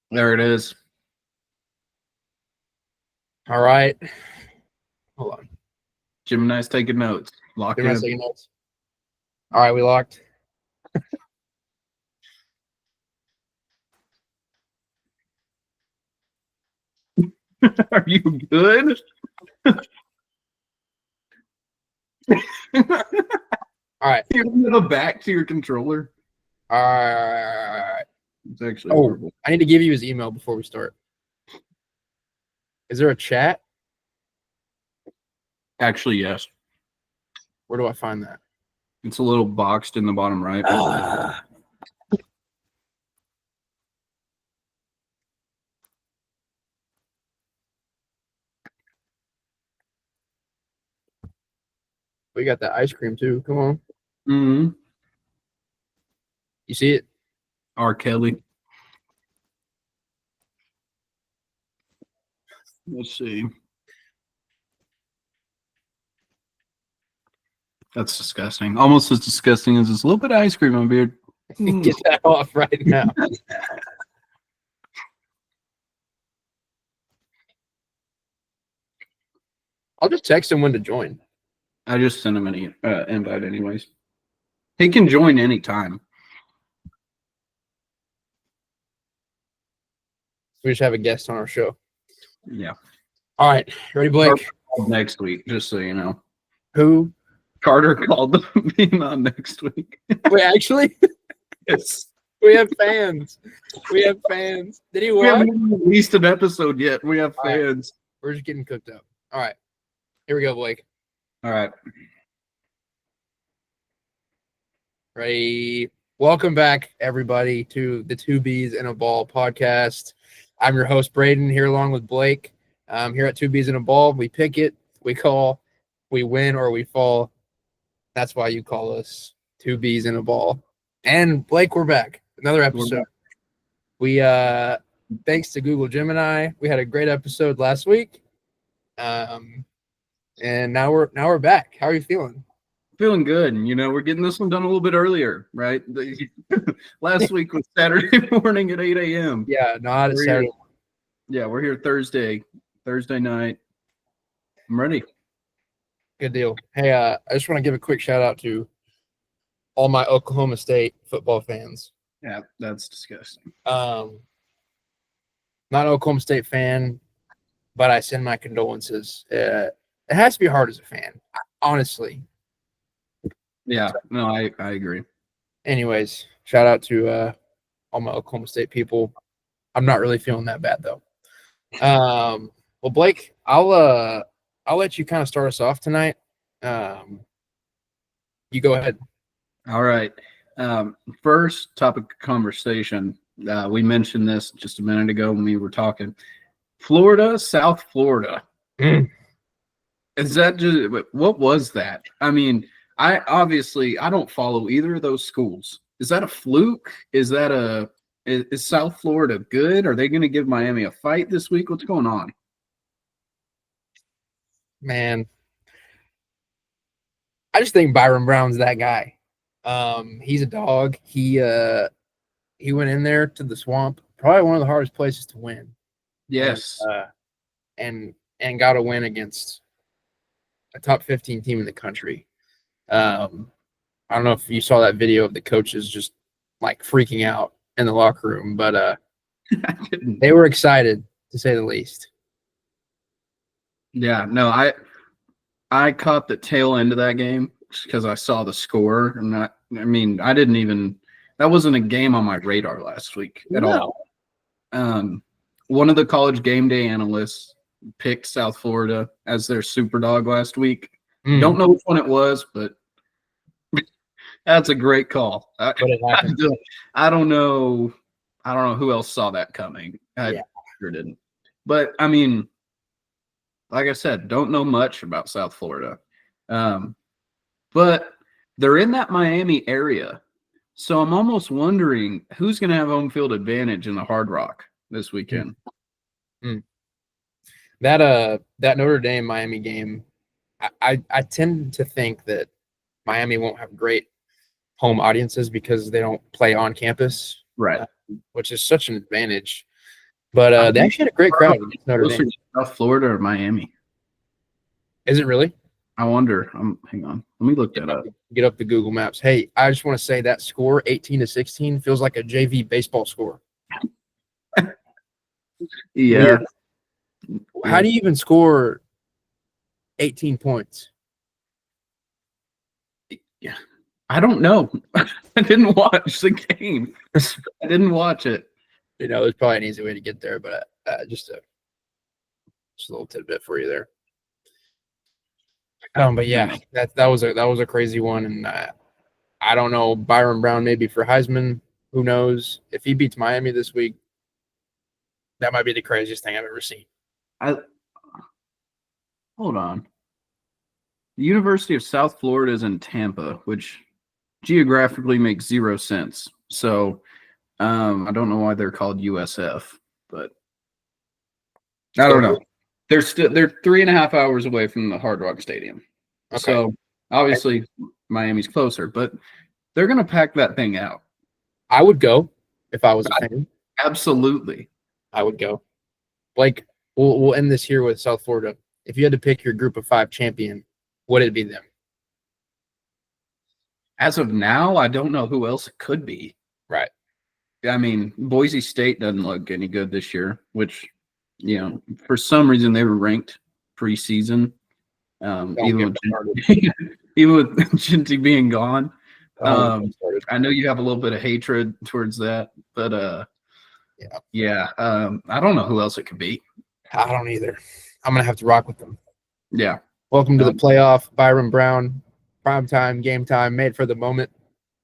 There it is. All right. Hold on. Gemini's taking notes. Lock in. Taking notes. All right, we locked. Are you good? All right. You're gonna go back to your controller. All right. It's actually horrible. I need to give you his email before we start. Is there a chat? Actually, yes. Where do I find that? It's a little boxed in the bottom right. We got that ice cream too. Come on. Mm-hmm. You see it? R. Kelly. Let's see. That's disgusting. Almost as disgusting as this little bit of ice cream on my beard. Get that off right now. I'll just text him when to join. I just sent him an invite anyways. He can join anytime. We just have a guest on our show. Yeah. All right. Ready, Blake? Next week, just so you know. Who? Carter called being on next week. Wait, actually? Yes. We have fans. We have fans. Did he watch? We haven't released an episode yet. We have fans. Right. We're just getting cooked up. All right. Here we go, Blake. All right. Ready? Welcome back, everybody, to the Two Bees in a Ball podcast. I'm your host, Braden, here along with Blake. Here at Two Bees in a Ball, we pick it, we call, we win, or we fall. That's why you call us Two Bees in a Ball. And Blake, we're back. Another episode. We thanks to Google Gemini, we had a great episode last week. And now we're back. How are you feeling? Feeling good. You know, we're getting this one done a little bit earlier, right? Last week was Saturday morning at 8 a.m. Yeah, not at Saturday. Yeah, we're here Thursday night. I'm ready. Good deal. Hey, I just want to give a quick shout out to all my Oklahoma State football fans. Yeah, that's disgusting. Not an Oklahoma State fan, but I send my condolences. It has to be hard as a fan, honestly. Yeah, no, I agree. Anyways, shout out to all my Oklahoma State people. I'm not really feeling that bad though. Well, Blake, I'll let you kind of start us off tonight. You go ahead. All right. First topic of conversation. We mentioned this just a minute ago when we were talking. Florida, South Florida. Is that just what was that? I mean, I don't follow either of those schools. Is that a fluke? Is South Florida good? Are they going to give Miami a fight this week? What's going on? Man, I just think Byron Brown's that guy. He's a dog. He went in there to the Swamp, probably one of the hardest places to win. Yes. And got a win against a top 15 team in the country. I don't know if you saw that video of the coaches just like freaking out in the locker room, but they were excited to say the least. Yeah, no, I caught the tail end of that game because I saw the score. That wasn't a game on my radar last week at all. One of the College Game Day analysts picked South Florida as their super dog last week. Don't know which one it was, but that's a great call. I don't know who else saw that coming. I sure didn't. But I mean, like I said, don't know much about South Florida. But they're in that Miami area. So I'm almost wondering who's going to have home field advantage in the Hard Rock this weekend. That Notre Dame Miami game, I tend to think that Miami won't have great home audiences because they don't play on campus, right? Which is such an advantage. But they actually had a great crowd against Notre Closer Dame. to South Florida or Miami? Is it really? I wonder. Hang on. Let me look that up. Get up the Google Maps. Hey, I just want to say that score, 18-16, feels like a JV baseball score. Yeah. How do you even score 18 points? Yeah. I don't know. I didn't watch the game. I didn't watch it. You know, there's probably an easy way to get there, but just a little tidbit for you there. But yeah, that was a crazy one, and I don't know, Byron Brown maybe for Heisman. Who knows? If he beats Miami this week, that might be the craziest thing I've ever seen. Hold on. The University of South Florida is in Tampa, which geographically makes 0 sense. So I don't know why they're called USF, but I don't know. They're 3.5 hours away from the Hard Rock Stadium. Okay. So obviously Miami's closer, but they're gonna pack that thing out. I would go if I was a fan. Absolutely. I would go. Blake, we'll end this here with South Florida. If you had to pick your group of 5 champion, would it be them? As of now, I don't know who else it could be. Right. I mean, Boise State doesn't look any good this year, which, you know, for some reason they were ranked preseason. Even with Jinty being gone. I know you have a little bit of hatred towards that, but I don't know who else it could be. I don't either. I'm gonna have to rock with them. Yeah. Welcome to the playoff, Byron Brown. Prime time, game time, made for the moment.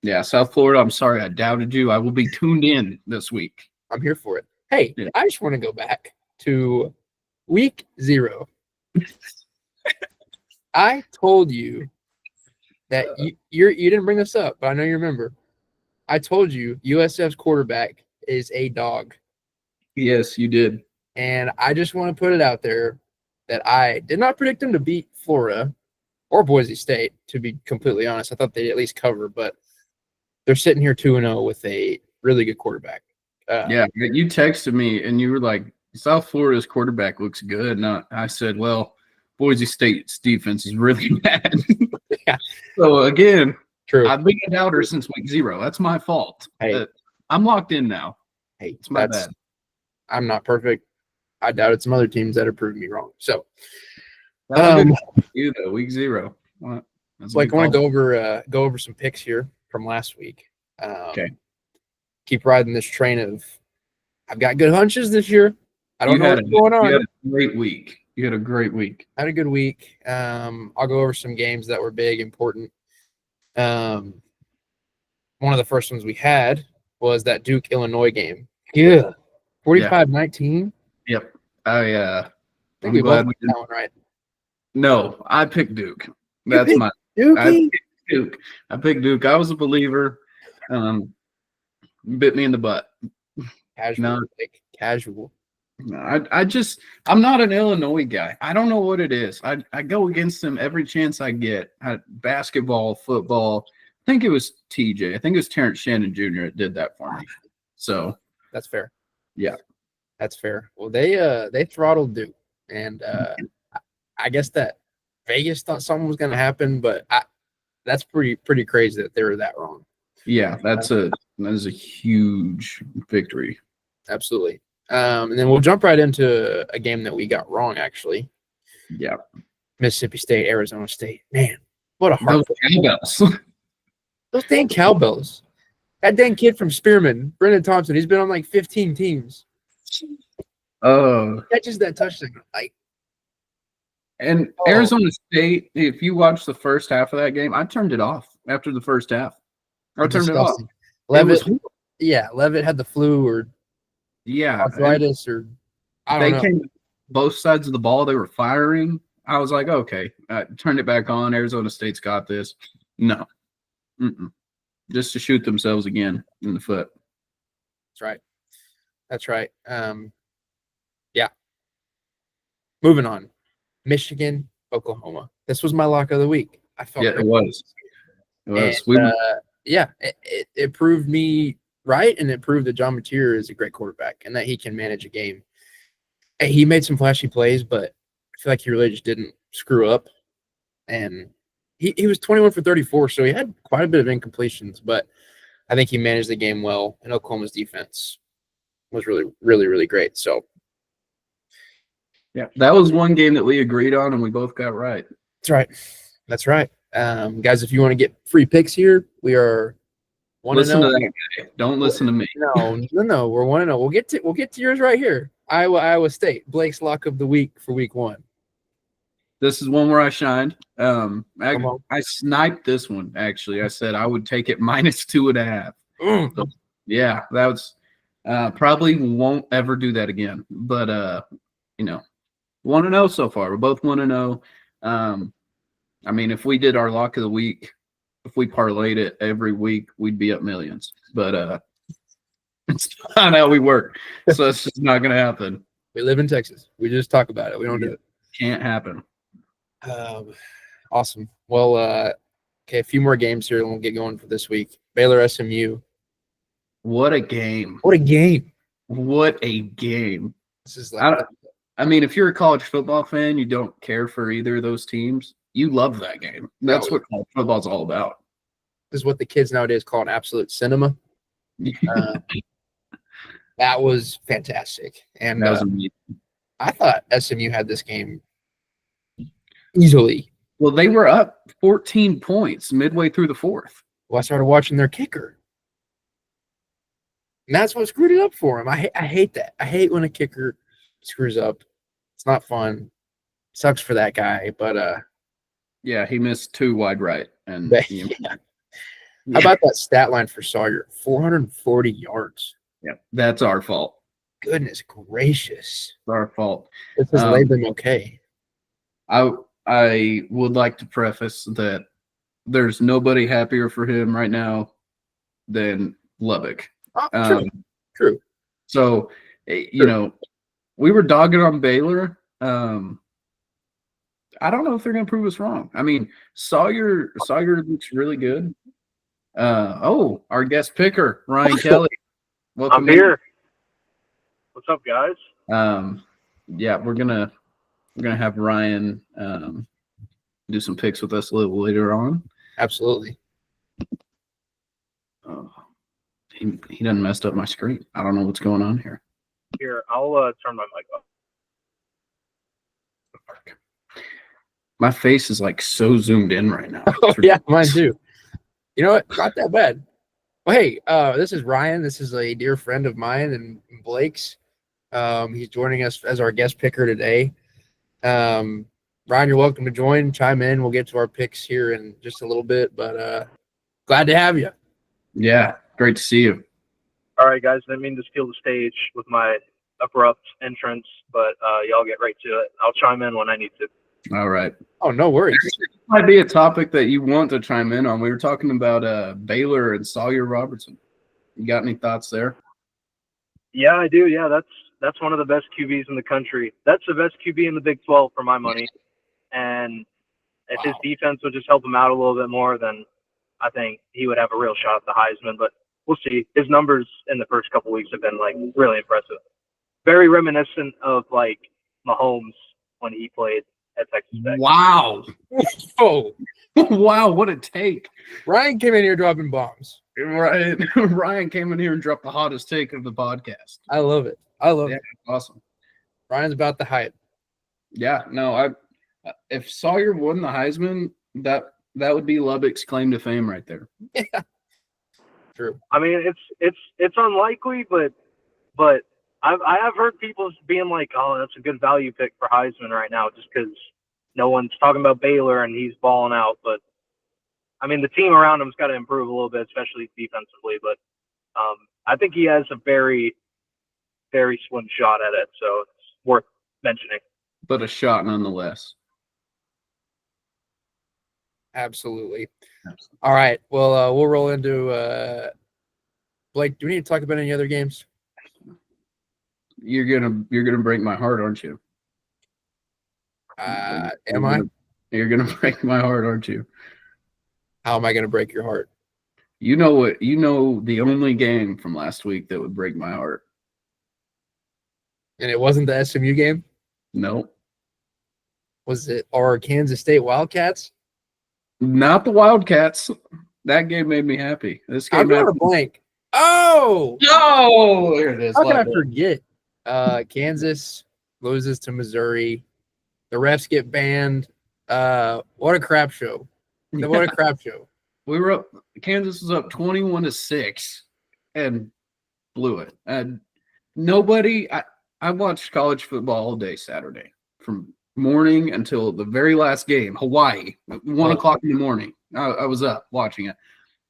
Yeah, South Florida, I'm sorry I doubted you. I will be tuned in this week. I'm here for it. Hey, yeah. I just want to go back to week 0. I told you that you didn't bring this up, but I know you remember. I told you USF's quarterback is a dog. Yes, you did. And I just want to put it out there that I did not predict them to beat Florida or Boise State, to be completely honest. I thought they'd at least cover, but they're sitting here 2-0 with a really good quarterback. Yeah, you texted me and you were like, South Florida's quarterback looks good. And I said, well, Boise State's defense is really bad. Yeah. So, again, true. I've been a doubter since week 0. That's my fault. Hey. I'm locked in now. Hey, it's my bad. I'm not perfect. I doubted some other teams that have proven me wrong. So, you though, week 0. Like, I want to go over some picks here from last week. Okay. Keep riding this train of I've got good hunches this year. I don't know what's going on. You had a great week. You had a great week. I had a good week. I'll go over some games that were big, important. One of the first ones we had was that Duke-Illinois game. Yeah. 45-19. Yep. I think we both got that one right. No, I picked Duke. That's my I picked Duke. I picked Duke. I was a believer. Bit me in the butt. Casual. No, I'm not an Illinois guy. I don't know what it is. I go against them every chance I get. Basketball, football. I think it was TJ. I think it was Terrence Shannon Jr. that did that for me. So that's fair. Yeah. That's fair. Well, they throttled Duke. And I guess that Vegas thought something was gonna happen, but that's pretty crazy that they were that wrong. Yeah, that is a huge victory. Absolutely. And then we'll jump right into a game that we got wrong, actually. Yeah. Mississippi State, Arizona State. Man, what a hard cowbells. Those dang cowbells. That dang kid from Spearman, Brendan Thompson, he's been on like 15 teams. Catches that touchdown. Arizona State, if you watch the first half of that game, I turned it off after the first half. I turned it off. Levitt had the flu or arthritis or I don't know. They came both sides of the ball. They were firing. I was like, okay, turned it back on. Arizona State's got this. No. Just to shoot themselves again in the foot. That's right. Yeah. Moving on. Michigan, Oklahoma. This was my lock of the week. I felt it was. It was. And, it proved me right, and it proved that John Mateer is a great quarterback and that he can manage a game. And he made some flashy plays, but I feel like he really just didn't screw up. And he was 21 for 34, so he had quite a bit of incompletions, but I think he managed the game well, and Oklahoma's defense was really, really, really great. So Yeah, that was one game that we agreed on and we both got right. that's right. That's right. Guys, if you want to get free picks here, we are 1-0. Listen to that guy. Don't listen to me. No. We're 1-0. We'll get to yours right here. Iowa State. Blake's lock of the week for week 1. This is one where I shined. I sniped this one, actually. I said I would take it -2.5. So, yeah, that was probably won't ever do that again. But 1-0 so far. We're both 1-0. I mean, if we did our lock of the week, if we parlayed it every week, we'd be up millions. But it's not how we work. So it's just not gonna happen. We live in Texas. We just talk about it. We don't do it. Can't happen. Awesome. Well, okay, a few more games here and we'll get going for this week. Baylor SMU. What a game. What a game. What a game. This is like I mean, if you're a college football fan, you don't care for either of those teams. You love that game. That's what college football is all about. This is what the kids nowadays call an absolute cinema. That was fantastic. And that was amazing. I thought SMU had this game easily. Well, they were up 14 points midway through the fourth. Well, I started watching their kicker. And that's what screwed it up for him. I hate that. I hate when a kicker screws up. It's not fun. Sucks for that guy, but yeah, he missed 2 wide right. And yeah. How about that stat line for Sawyer? 440 yards. Yeah, that's our fault. Goodness gracious. It's our fault. This has laid them okay. I would like to preface that there's nobody happier for him right now than Lubbock. True. So, we were dogging on Baylor. I don't know if they're going to prove us wrong. I mean, Sawyer looks really good. Our guest picker, Ryan Kelly. Welcome. I'm here. What's up, guys? Yeah, we're gonna have Ryan do some picks with us a little later on. Absolutely. He done messed up my screen. I don't know what's going on here. Here, I'll turn my mic off. My face is like so zoomed in right now. Oh, yeah, mine too. You know what? Not that bad. Well, hey, this is Ryan. This is a dear friend of mine and Blake's. He's joining us as our guest picker today. Ryan, you're welcome to join. Chime in. We'll get to our picks here in just a little bit, but glad to have you. Yeah, great to see you. All right, guys. I didn't mean to steal the stage with my abrupt entrance, but y'all get right to it. I'll chime in when I need to. All right. Oh, no worries. This might be a topic that you want to chime in on. We were talking about Baylor and Sawyer Robertson. You got any thoughts there? Yeah, I do. Yeah, that's one of the best QBs in the country. That's the best QB in the Big 12 for my money. And if his defense would just help him out a little bit more, then I think he would have a real shot at the Heisman. But we'll see. His numbers in the first couple weeks have been like really impressive. Very reminiscent of like Mahomes when he played at Texas Tech. Wow. Oh, wow, what a take. Ryan came in here dropping bombs. Ryan came in here and dropped the hottest take of the podcast. I love it. It. Awesome. Ryan's about the hype. Yeah, no, if Sawyer won the Heisman, that would be Lubbock's claim to fame right there. Yeah. True. I mean, it's unlikely, but I have heard people being like, "Oh, that's a good value pick for Heisman right now," just because no one's talking about Baylor and he's balling out. But I mean, the team around him's got to improve a little bit, especially defensively. But I think he has a very, very slim shot at it, so it's worth mentioning. But a shot nonetheless. Absolutely. All right. Well, we'll roll into Blake. Do we need to talk about any other games? You're gonna break my heart, aren't you? Am I? You're gonna break my heart, aren't you? How am I gonna break your heart? You know what? You know the only game from last week that would break my heart. And it wasn't the SMU game. No, Was it our Kansas State Wildcats? not the Wildcats. That game made me happy. This I'm game drawing a happened. blank. Oh, Oh, there it is. how can I Light bulb. forget? Kansas loses to Missouri. The refs get banned. What a crap show! What a crap show! We were up. Kansas was up 21-6, and blew it. And nobody. I watched college football all day Saturday, from morning until the very last game. Hawaii, 1:00 in the morning. I was up watching it,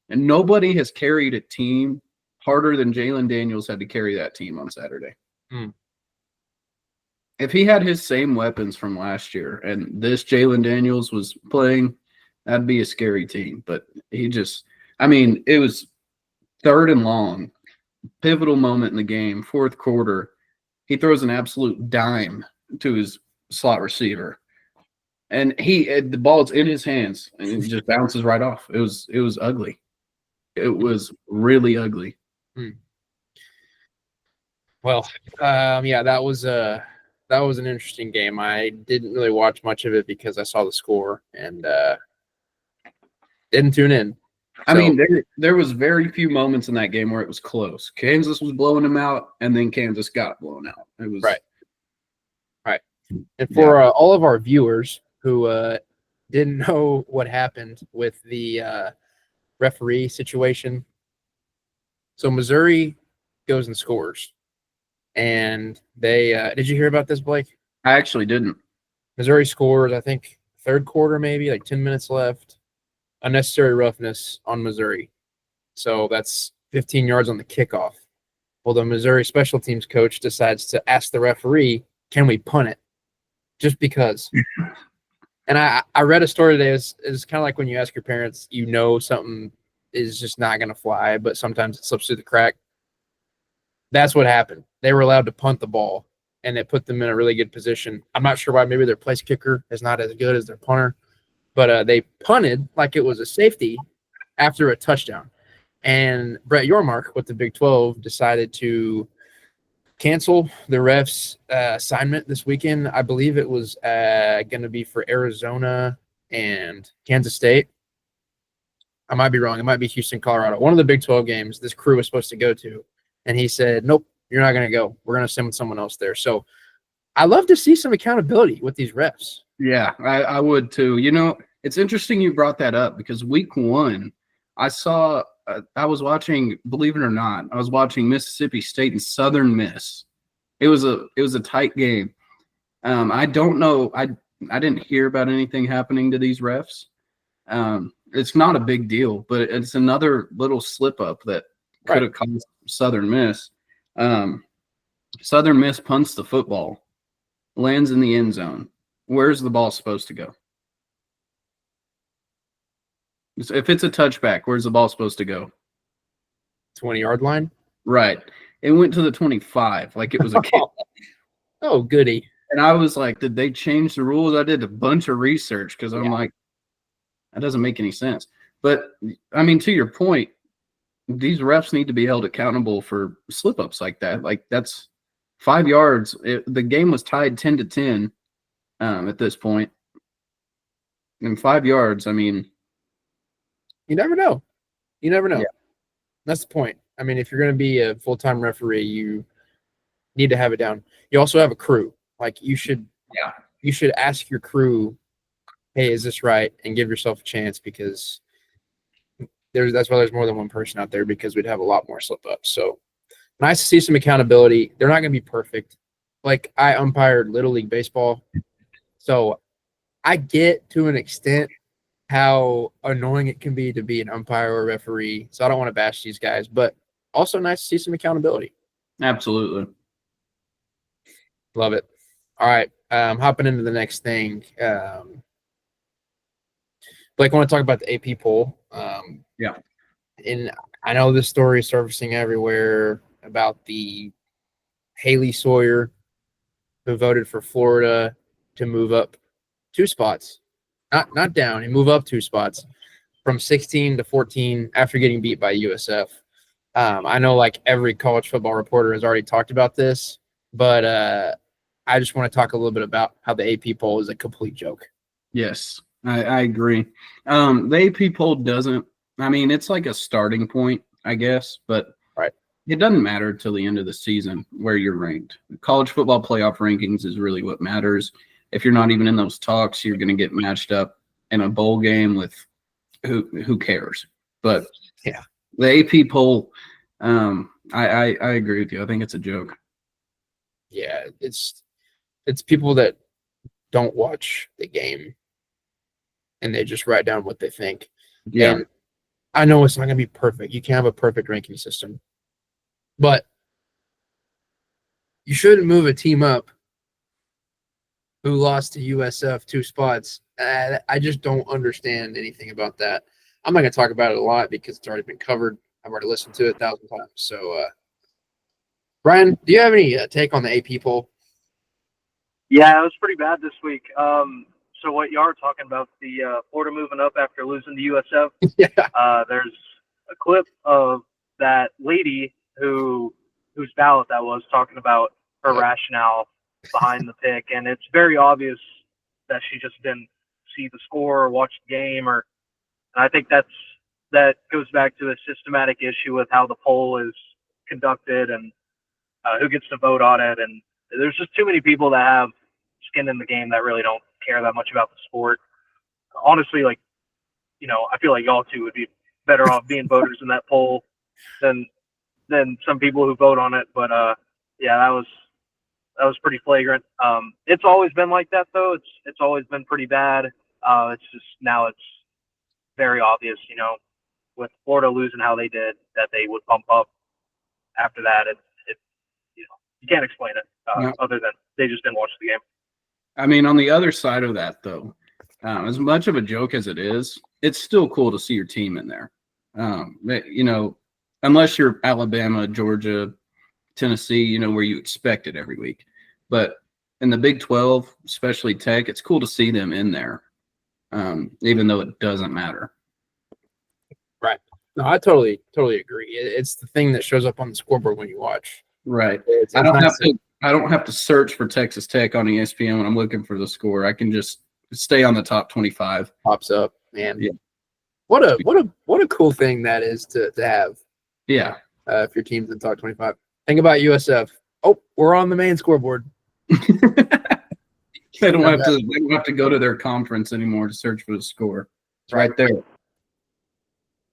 and nobody has carried a team harder than Jalen Daniels had to carry that team on Saturday. If he had his same weapons from last year, and this Jalen Daniels was playing, that'd be a scary team. But he just, I mean, it was 3rd and long, pivotal moment in the game, 4th quarter. He throws an absolute dime to his slot receiver, and the ball's in his hands, and it just bounces right off. It was ugly. It was really ugly. Well, yeah, that was an interesting game. I didn't really watch much of it because I saw the score and didn't tune in. I mean, there was very few moments in that game where it was close. Kansas was blowing them out, and then Kansas got blown out. It was right. And for all of our viewers who didn't know what happened with the referee situation, so Missouri goes and scores, and they did you hear about this, Blake? I actually didn't. Missouri scores, I think, 3rd quarter, maybe like 10 minutes left. Unnecessary roughness on Missouri. So that's 15 yards on the kickoff. Well, the Missouri special teams coach decides to ask the referee, can we punt it? Just because. And I read a story today. It's kind of like when you ask your parents, you know something is just not going to fly, but sometimes it slips through the crack. That's what happened. They were allowed to punt the ball, and it put them in a really good position. I'm not sure why. Maybe their place kicker is not as good as their punter. But they punted like it was a safety after a touchdown. And Brett Yormark with the Big 12 decided to cancel the refs' assignment this weekend. I believe it was going to be for Arizona and Kansas State. I might be wrong. It might be Houston, Colorado. One of the Big 12 games this crew was supposed to go to. And he said, nope, you're not going to go. We're going to send someone else there. So I love to see some accountability with these refs. Yeah, I would too. You know, it's interesting you brought that up because week 1, I saw I was watching, believe it or not, I was watching Mississippi State and Southern Miss. It was a tight game. I don't know. I didn't hear about anything happening to these refs. It's not a big deal, but it's another little slip up that could have caused Southern Miss. Southern Miss punts the football, lands in the end zone. Where's the ball supposed to go? If it's a touchback, where's the ball supposed to go? 20-yard line? Right. It went to the 25 like it was a kick. Oh, goody. And I was like, did they change the rules? I did a bunch of research because I'm like, that doesn't make any sense. But, I mean, to your point, these refs need to be held accountable for slip-ups like that. Like, that's 5 yards. The game was tied 10-10 at this point. And 5 yards, I mean. You never know. You never know. Yeah. That's the point. I mean, if you're going to be a full-time referee, you need to have it down. You also have a crew. Like, you should ask your crew, hey, is this right? And give yourself a chance because that's why there's more than one person out there because we'd have a lot more slip-ups. So nice to see some accountability. They're not going to be perfect. Like, I umpired Little League Baseball, so I get to an extent how annoying it can be to be an umpire or a referee. So I don't want to bash these guys, but also nice to see some accountability. Absolutely. Love it. All right. Hopping into the next thing. Blake, I want to talk about the AP poll. Yeah. And I know this story is surfacing everywhere about the Haley Sawyer who voted for Florida to move up 2 spots. Not down, and move up 2 spots. from 16 to 14 after getting beat by USF. I know like every college football reporter has already talked about this, but I just want to talk a little bit about how the AP poll is a complete joke. Yes, I agree. The AP poll doesn't, I mean, it's like a starting point, I guess, but Right. It doesn't matter till the end of the season where you're ranked. College football playoff rankings is really what matters. If you're not even in those talks, you're going to get matched up in a bowl game with who cares. But Yeah, the AP poll, I agree with you. I think it's a joke. yeah, it's people that don't watch the game and they just write down what they think. Yeah, And I know it's not going to be perfect. You can't have a perfect ranking system, but you shouldn't move a team up who lost to USF 2 spots. I just don't understand anything about that. I'm not going to talk about it a lot because it's already been covered. I've already listened to it 1,000 times. So, Brian, do you have any take on the AP poll? Yeah, it was pretty bad this week. So what you are talking about, the Florida moving up after losing to USF, Yeah. there's a clip of that lady whose ballot that was talking about her rationale behind the pick, and it's very obvious that she just didn't see the score or watch the game, and I think that goes back to a systematic issue with how the poll is conducted and who gets to vote on it, and there's just too many people that have skin in the game that really don't care that much about the sport. Honestly, like, I feel like y'all two would be better off being voters in that poll than some people who vote on it. But yeah, that was pretty flagrant. It's always been like that though. It's always been pretty bad. It's just now it's very obvious, with Florida losing how they did, that they would bump up after that. It you can't explain it other than they just didn't watch the game. I mean, on the other side of that, though, as much of a joke as it is, it's still cool to see your team in there. Unless you're Alabama, Georgia, Tennessee, where you expect it every week. But in the Big 12, especially Tech, it's cool to see them in there, even though it doesn't matter. Right. No, I totally agree. It's the thing that shows up on the scoreboard when you watch. Right. It's I don't nice have to search for Texas Tech on ESPN when I'm looking for the score. I can just stay on the top 25. Pops up, man. Yeah. What a cool thing that is to have. Yeah. If your team's in top 25. Think about USF. Oh, we're on the main scoreboard. They don't have to go to their conference anymore to search for the score. It's right there.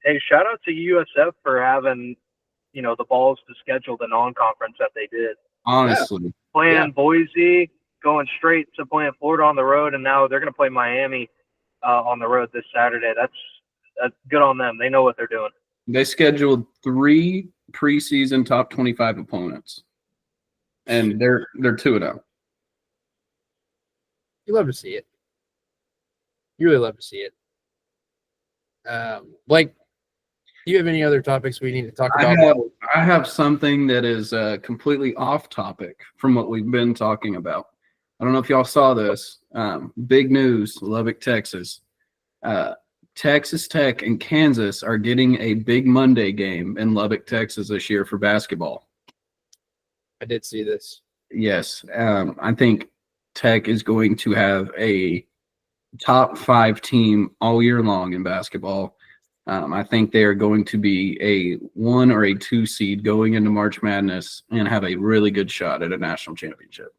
Hey, shout out to USF for having, the balls to schedule the non-conference that they did. Honestly. Playing Boise, going straight to playing Florida on the road, and now they're going to play Miami on the road this Saturday. That's good on them. They know what they're doing. They scheduled 3 preseason top 25 opponents, and they're 2-0. You love to see it. You really love to see it. Blake, do you have any other topics we need to talk about? I have something that is completely off topic from what we've been talking about. I don't know if y'all saw this. Big news, Lubbock, Texas. Texas Tech and Kansas are getting a big Monday game in Lubbock, Texas this year for basketball. I did see this. Yes. I think Tech is going to have a top 5 team all year long in basketball. I think they are going to be a 1 or a 2 seed going into March Madness and have a really good shot at a national championship.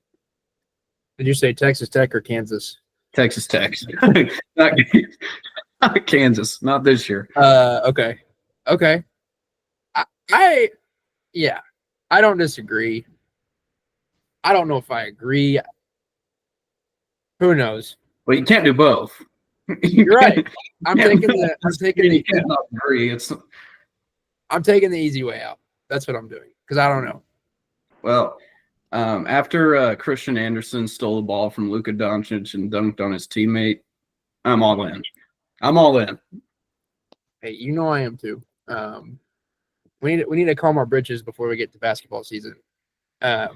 Did you say Texas Tech or Kansas? Texas Tech. Not Kansas, not this year. Okay. I don't disagree. I don't know if I agree. Who knows? Well, you can't do both. You're right. I'm taking the easy way out. That's what I'm doing because I don't know. Well, after Christian Anderson stole the ball from Luka Doncic and dunked on his teammate, I'm all in. Hey, I am too. We need to calm our britches before we get to basketball season. Hey,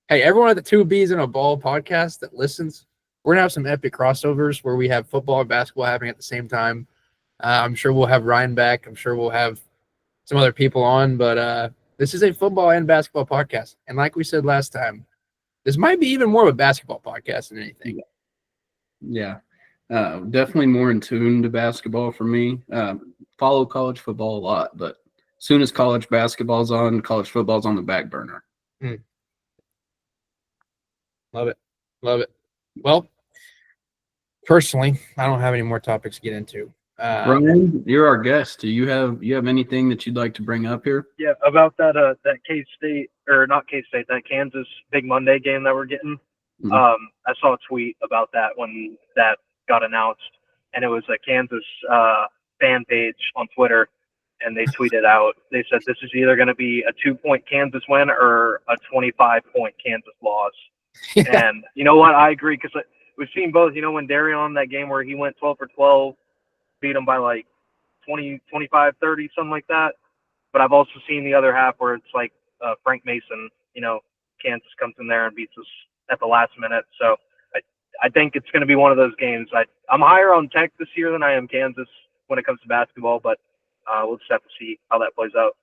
everyone at the 2Bs in a Ball podcast that listens, we're gonna have some epic crossovers where we have football and basketball happening at the same time. I'm sure we'll have Ryan back. I'm sure we'll have some other people on, but this is a football and basketball podcast. And like we said last time, this might be even more of a basketball podcast than anything. Yeah. Definitely more in tune to basketball for me. Follow college football a lot, but as soon as college basketball's on, college football's on the back burner. Love it. Love it. Well, personally, I don't have any more topics to get into. Ryan, you're our guest. Do you have anything that you'd like to bring up here? Yeah, about that K-State, or not K-State, that Kansas Big Monday game that we're getting. Mhm. I saw a tweet about that when that got announced, and it was a Kansas fan page on Twitter, and they tweeted out, they said this is either going to be a 2-point Kansas win or a 25-point Kansas loss. And you know what? I agree, because we've seen both. You know, when Darion, that game where he went 12 for 12, beat them by like 20, 25, 30, something like that. But I've also seen the other half where it's like Frank Mason, you know, Kansas comes in there and beats us at the last minute. So I think it's going to be one of those games. I'm higher on Tech this year than I am Kansas when it comes to basketball, but we'll just have to see how that plays out.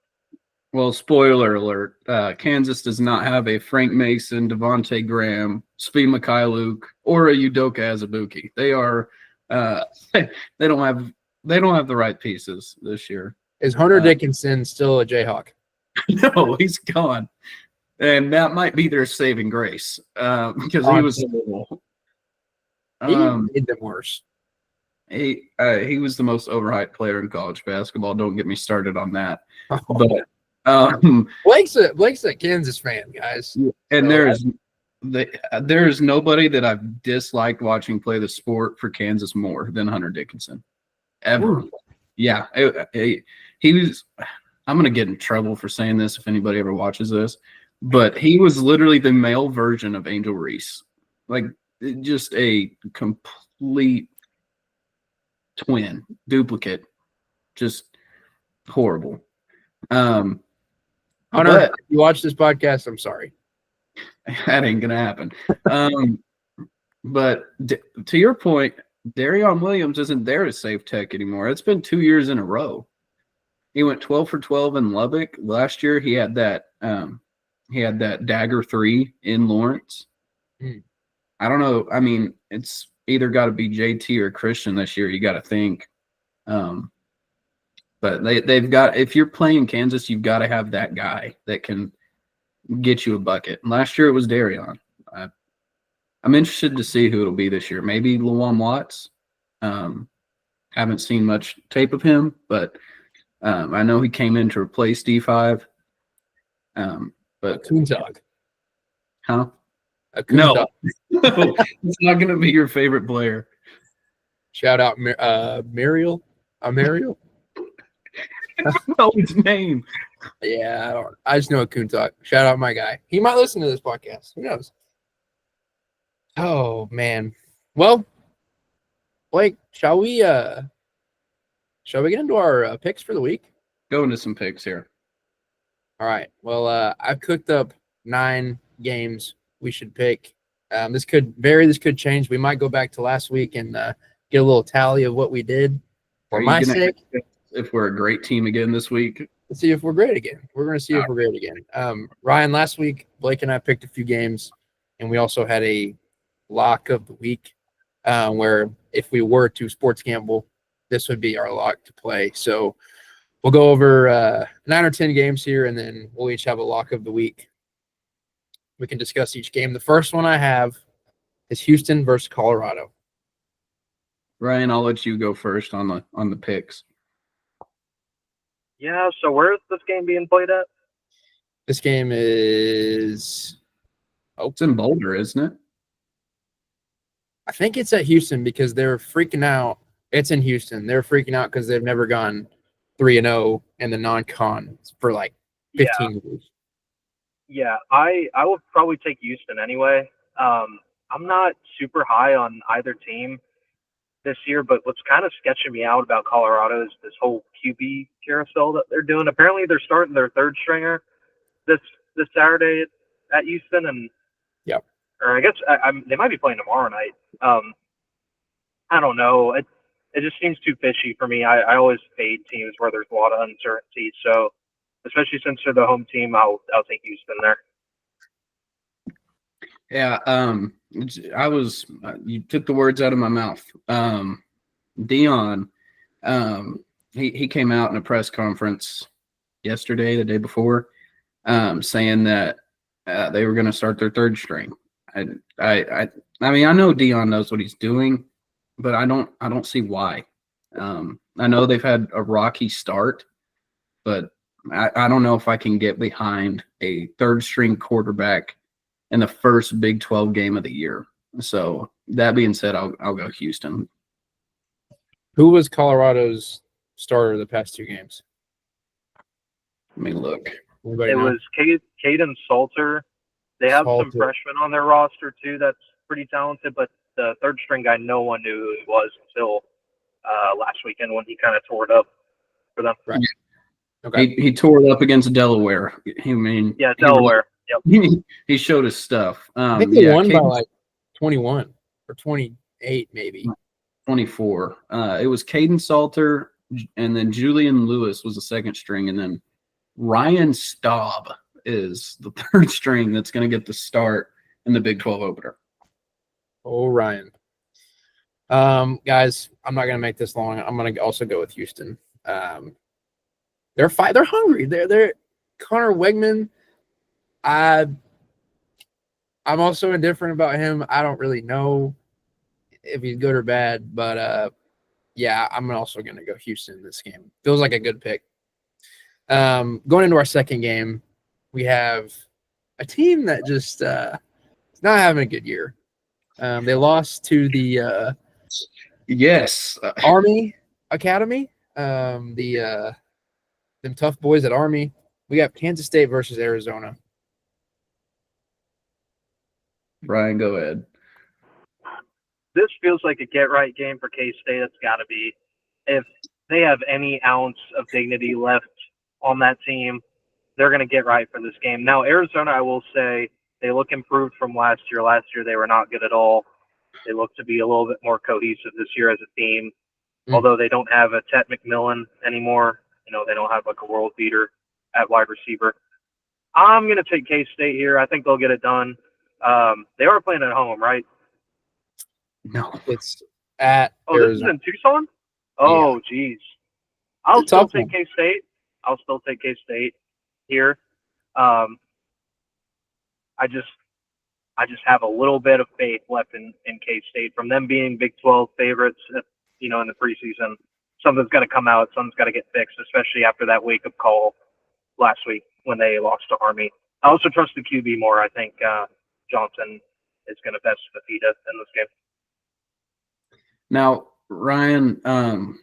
Well, spoiler alert, Kansas does not have a Frank Mason, Devontae Graham, Svi Mikhailuk, or a Udoka Azubuike. They are they don't have the right pieces this year. Is Hunter Dickinson still a Jayhawk? No, he's gone. And that might be their saving grace, because he was horrible. He made them worse. He was the most overhyped player in college basketball. Don't get me started on that. Oh. But Blake's a Kansas fan, guys. and So there is nobody that I've disliked watching play the sport for Kansas more than Hunter Dickinson, ever. Ooh. Yeah, he was. I'm gonna get in trouble for saying this if anybody ever watches this, but he was literally the male version of Angel Reese, like just a complete twin, duplicate, just horrible. Hunter, But if you watch this podcast, I'm sorry. that ain't gonna happen. But to your point, Darion Williams isn't there to save Tech anymore. It's been 2 years in a row. He went 12 for 12 in Lubbock. Last year he had that dagger 3 in Lawrence. I don't know. I mean, it's either got to be JT or Christian this year. You got to think. But they've got, if you're playing Kansas, you've got to have that guy that can get you a bucket. And last year it was Darion. I'm interested to see who it'll be this year. Maybe Lawan Watts. Haven't seen much tape of him, but I know he came in to replace D5. But Kuntag. huh? No. It's not going to be your favorite player. Shout out Mariel. Mariel. I don't know his name. Yeah, I just know a Kuntag. Shout out my guy. He might listen to this podcast. Who knows? Oh man. Well, Blake, shall we get into our picks for the week? Go into some picks here. All right. Well, I've cooked up 9 games we should pick. This could vary. This could change. We might go back to last week and get a little tally of what we did. For my sake, if we're a great team again this week, let's see if we're great again. We're going to see if we're great again. Ryan, last week, Blake and I picked a few games, and we also had a lock of the week where if we were to sports gamble, this would be our lock to play. So we'll go over 9 or 10 games here, and then we'll each have a lock of the week. We can discuss each game. The first one I have is Houston versus Colorado. Ryan, I'll let you go first on the picks. Yeah, so where's this game being played at? This game is it's in Boulder, isn't it? I think it's at Houston because they're freaking out. It's in Houston. They're freaking out because they've never gone 3-0 in the non-con for like 15 years. Yeah, I would probably take Houston anyway. I'm not super high on either team this year, but what's kind of sketching me out about Colorado is this whole QB carousel that they're doing. Apparently, they're starting their third stringer this Saturday at Houston, and or I guess they might be playing tomorrow night. I don't know. it just seems too fishy for me. I always fade teams where there's a lot of uncertainty. So, especially since they're the home team, I'll take Houston there. Yeah, you took the words out of my mouth. Dion, he came out in a press conference yesterday, the day before, saying that they were going to start their third string. I mean, I know Dion knows what he's doing, but I don't see why. I know they've had a rocky start, but I don't know if I can get behind a third string quarterback in the first Big 12 game of the year. So that being said, I'll go Houston. Who was Colorado's starter the past 2 games? Let me look. Anybody It know? was Caden Salter. They have some Salter. freshmen on their roster too. That's pretty talented, but the third string guy, no one knew who he was until last weekend when he kind of tore it up for them. Right. Okay. He tore it up against Delaware. Yeah, Delaware. Yep. He showed his stuff. I think they won by like 21 or 28, maybe. 24. It was Caden Salter, and then Julian Lewis was the second string, and then Ryan Staub is the third string that's going to get the start in the Big 12 opener. Oh, Ryan. Guys, I'm not going to make this long. I'm going to also go with Houston. They're hungry. They're Connor Wegman. I'm also indifferent about him. I don't really know if he's good or bad, but yeah, I'm also going to go Houston in this game. Feels like a good pick. Going into our second game, we have a team that just is not having a good year. They lost to the Yes. Army Academy, them tough boys at Army. We got Kansas State versus Arizona. Ryan, go ahead. This feels like a get-right game for K-State. It's got to be. If they have any ounce of dignity left on that team, they're going to get right for this game. Now, Arizona, I will say, they look improved from last year. Last year, they were not good at all. They look to be a little bit more cohesive this year as a team, although they don't have a Tet McMillan anymore. They don't have like a world beater at wide receiver. I'm going to take K-State here. I think they'll get it done. They are playing at home, right? No. It's at Arizona. This is in Tucson? Oh, geez. I'll still take K-State. I'll still take K-State here. I just have a little bit of faith left in K-State from them being Big 12 favorites, in the preseason. Something's got to come out. Something's got to get fixed, especially after that wake-up call last week when they lost to Army. I also trust the QB more. I think Johnson is going to best Fafita in this game. Now, Ryan,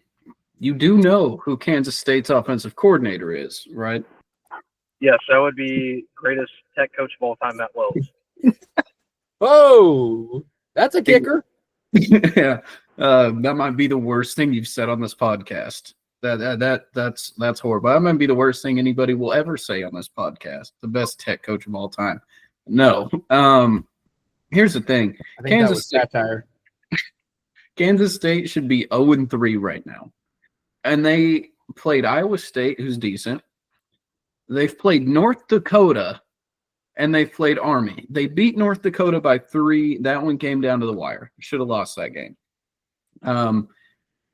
you do know who Kansas State's offensive coordinator is, right? Yes, that would be greatest tech coach of all time, Matt Wells. Oh, that's a kicker. Yeah, that might be the worst thing you've said on this podcast. That's horrible. That might be the worst thing anybody will ever say on this podcast. The best tech coach of all time. No. Here's the thing. I think that was satire. Kansas State should be 0-3 right now. And they played Iowa State, who's decent. They've played North Dakota, and they've played Army. They beat North Dakota by 3. That one came down to the wire. Should have lost that game. And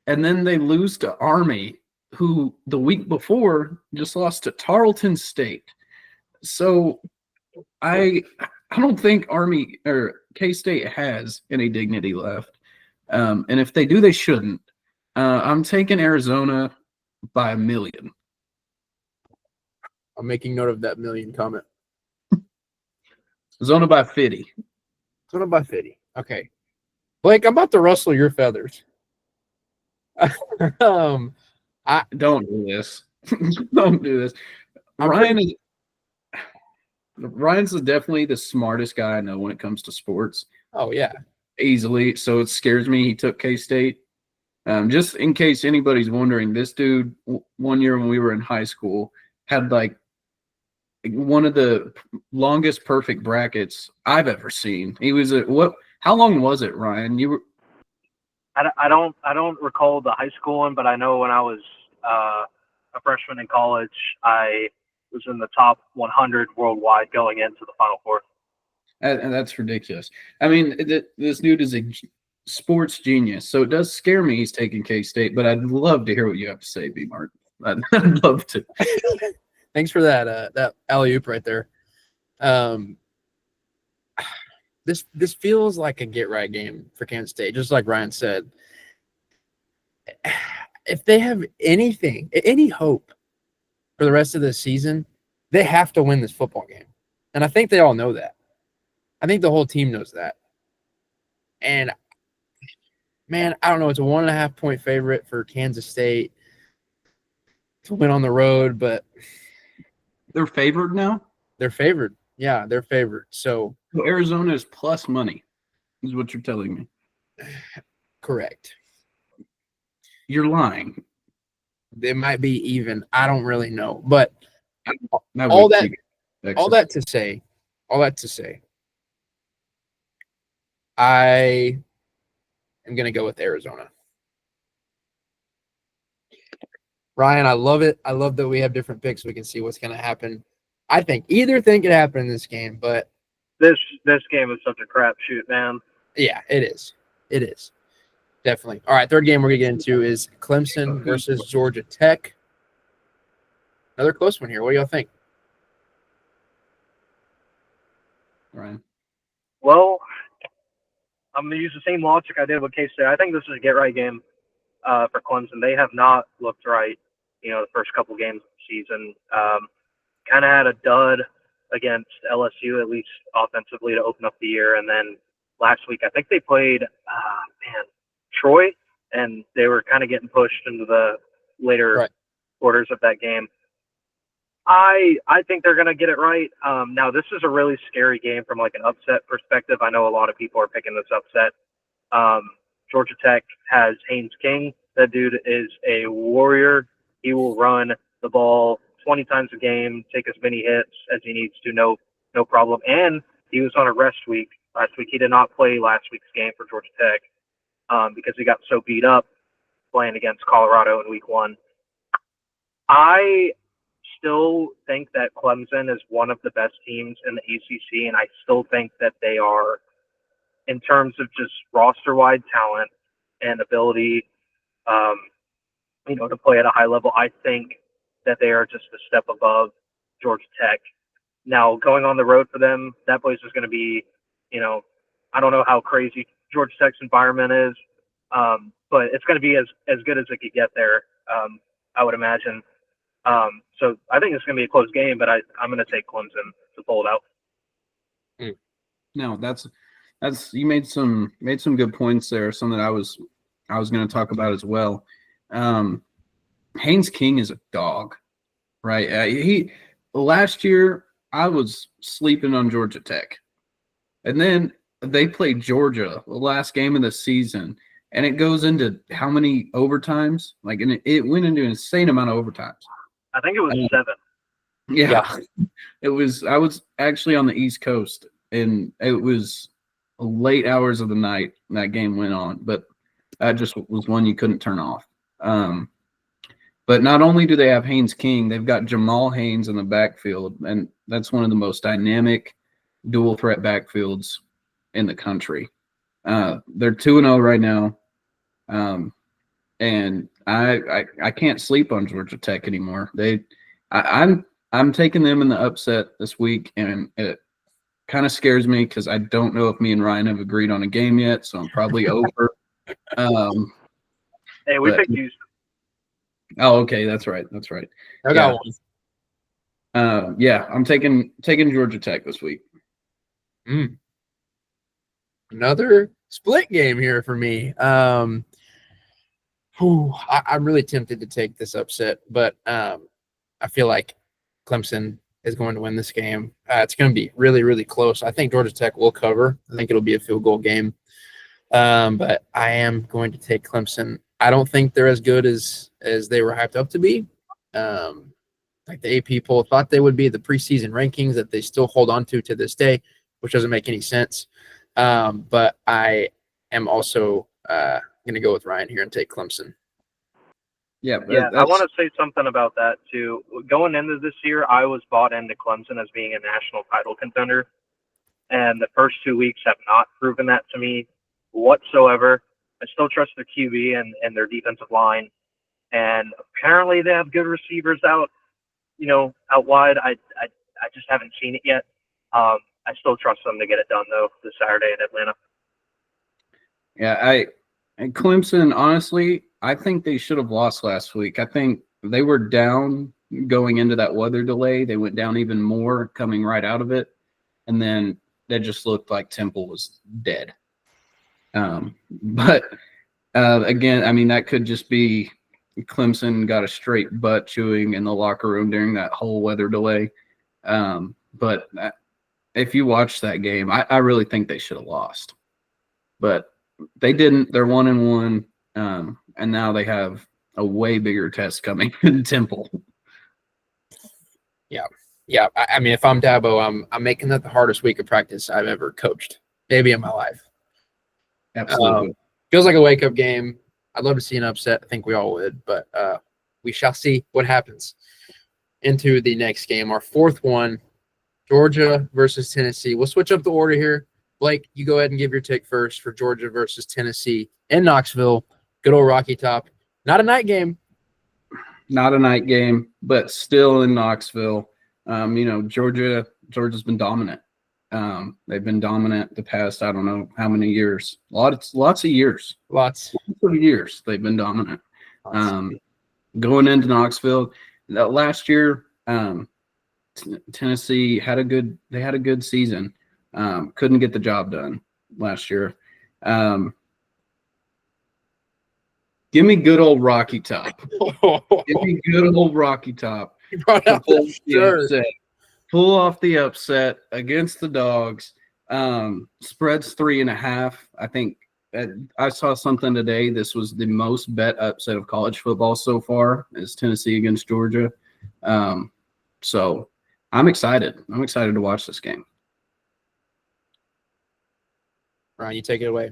then they lose to Army, who the week before just lost to Tarleton State. So I don't think Army or K-State has any dignity left. And if they do, they shouldn't. I'm taking Arizona by 1 million. I'm making note of that million comment. Arizona by 50. Arizona by 50. Okay. Blake, I'm about to rustle your feathers. Don't do this. Don't do this. Ryan's definitely the smartest guy I know when it comes to sports. Oh, yeah. Easily. So it scares me he took K-State. Just in case anybody's wondering, this dude, one year when we were in high school, had like one of the longest perfect brackets I've ever seen. He was how long was it, Ryan? I don't recall the high school one, but I know when I was a freshman in college, I was in the top 100 worldwide going into the Final Four. And that's ridiculous. I mean, this dude is a sports genius, so it does scare me he's taking K-State, but I'd love to hear what you have to say, B. Mark. I'd love to. Thanks for that alley-oop right there. This feels like a get-right game for Kansas State, just like Ryan said. If they have any hope for the rest of the season, they have to win this football game. And I think they all know that. I think the whole team knows that. And, man, I don't know. It's a 1.5-point favorite for Kansas State to win on the road, but they're favored now? They're favored. Yeah, they're favored. So Arizona is plus money, is what you're telling me. Correct. You're lying. It might be even. I don't really know. But That all would that to say, I am going to go with Arizona. Ryan, I love it. I love that we have different picks. We can see what's going to happen. I think either thing could happen in this game, but this game is such a crapshoot, man. Yeah, it is. It is. Definitely. All right, third game we're going to get into is Clemson versus Georgia Tech. Another close one here. What do y'all think? Ryan. Well, I'm going to use the same logic I did with K-State. I think this is a get-right game for Clemson. They have not looked right, the first couple games of the season. Kind of had a dud against LSU, at least offensively, to open up the year. And then last week, I think they played, Troy, and they were kind of getting pushed into the later quarters of that game. I think they're going to get it right. Now, this is a really scary game from like an upset perspective. I know a lot of people are picking this upset. Georgia Tech has Haynes King. That dude is a warrior. He will run the ball 20 times a game, take as many hits as he needs to, no problem. And he was on a rest week last week. He did not play last week's game for Georgia Tech because he got so beat up playing against Colorado in week 1. I still think that Clemson is one of the best teams in the ACC, and I still think that they are, in terms of just roster-wide talent and ability, to play at a high level. I think that they are just a step above Georgia Tech. Now, going on the road for them, that place is going to be, I don't know how crazy Georgia Tech's environment is, but it's going to be as good as it could get there, I would imagine. So I think it's going to be a close game, but I'm going to take Clemson to pull it out. No, that's you made some good points there. Some that I was going to talk about as well. Haynes King is a dog, right? Last year I was sleeping on Georgia Tech, and then they played Georgia the last game of the season, and it goes into how many overtimes? And it went into an insane amount of overtimes. I think it was 7. Yeah. It was. I was actually on the East Coast, and it was late hours of the night that game went on, but that just was one you couldn't turn off. But not only do they have Haynes King, they've got Jamal Haynes in the backfield, and that's one of the most dynamic dual threat backfields in the country. They're 2-0 right now, and I can't sleep on Georgia Tech anymore. I'm taking them in the upset this week, and it kind of scares me because I don't know if me and Ryan have agreed on a game yet, so I'm probably over. Hey, we picked Houston. Oh, okay, that's right. I got one. Yeah, I'm taking Georgia Tech this week. Another split game here for me. I'm really tempted to take this upset, but I feel like Clemson is going to win this game. It's going to be really, really close. I think Georgia Tech will cover. I think it'll be a field goal game. But I am going to take Clemson. I don't think they're as good as they were hyped up to be. Like the AP poll thought they would be, the preseason rankings that they still hold on to this day, which doesn't make any sense. But I am also going to go with Ryan here and take Clemson. Yeah, Yeah, I want to say something about that too. Going into this year, I was bought into Clemson as being a national title contender, and the first 2 weeks have not proven that to me whatsoever. I still trust their QB and their defensive line, and apparently they have good receivers out wide. I just haven't seen it yet. I still trust them to get it done though this Saturday in Atlanta. Yeah, and Clemson, honestly, I think they should have lost last week. I think they were down going into that weather delay. They went down even more coming right out of it. And then that just looked like Temple was dead. But again, I mean, that could just be Clemson got a straight butt chewing in the locker room during that whole weather delay. But if you watch that game, I really think they should have lost. But they didn't. They're 1-1. And now they have a way bigger test coming in Temple. Yeah. I mean, if I'm Dabo, I'm making that the hardest week of practice I've ever coached, maybe in my life. Absolutely. Feels like a wake-up game. I'd love to see an upset. I think we all would, but we shall see what happens. Into the next game, our fourth one, Georgia versus Tennessee. We'll switch up the order here. Blake, you go ahead and give your take first for Georgia versus Tennessee in Knoxville. Good old Rocky Top. Not a night game. Not a night game, but still in Knoxville. Georgia's been dominant. They've been dominant the past, I don't know how many years. Lots of years. Lots of years they've been dominant. Going into Knoxville, that last year, Tennessee had a good season. Couldn't get the job done last year. Give me good old Rocky Top. Give me good old Rocky Top. You brought out the shirt. Pull off the upset against the Dogs. Spreads 3.5. I think I saw something today. This was the most bet upset of college football so far is Tennessee against Georgia. So I'm excited. I'm excited to watch this game. Ryan, you take it away.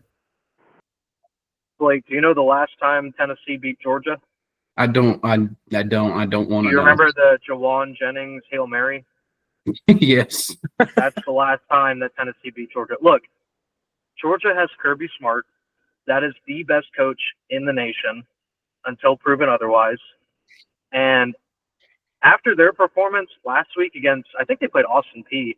Blake, do you know the last time Tennessee beat Georgia? I don't want to know. Do you remember the Jawan Jennings Hail Mary? Yes. That's the last time that Tennessee beat Georgia. Look, Georgia has Kirby Smart. That is the best coach in the nation until proven otherwise. And after their performance last week against, I think they played Austin Peay.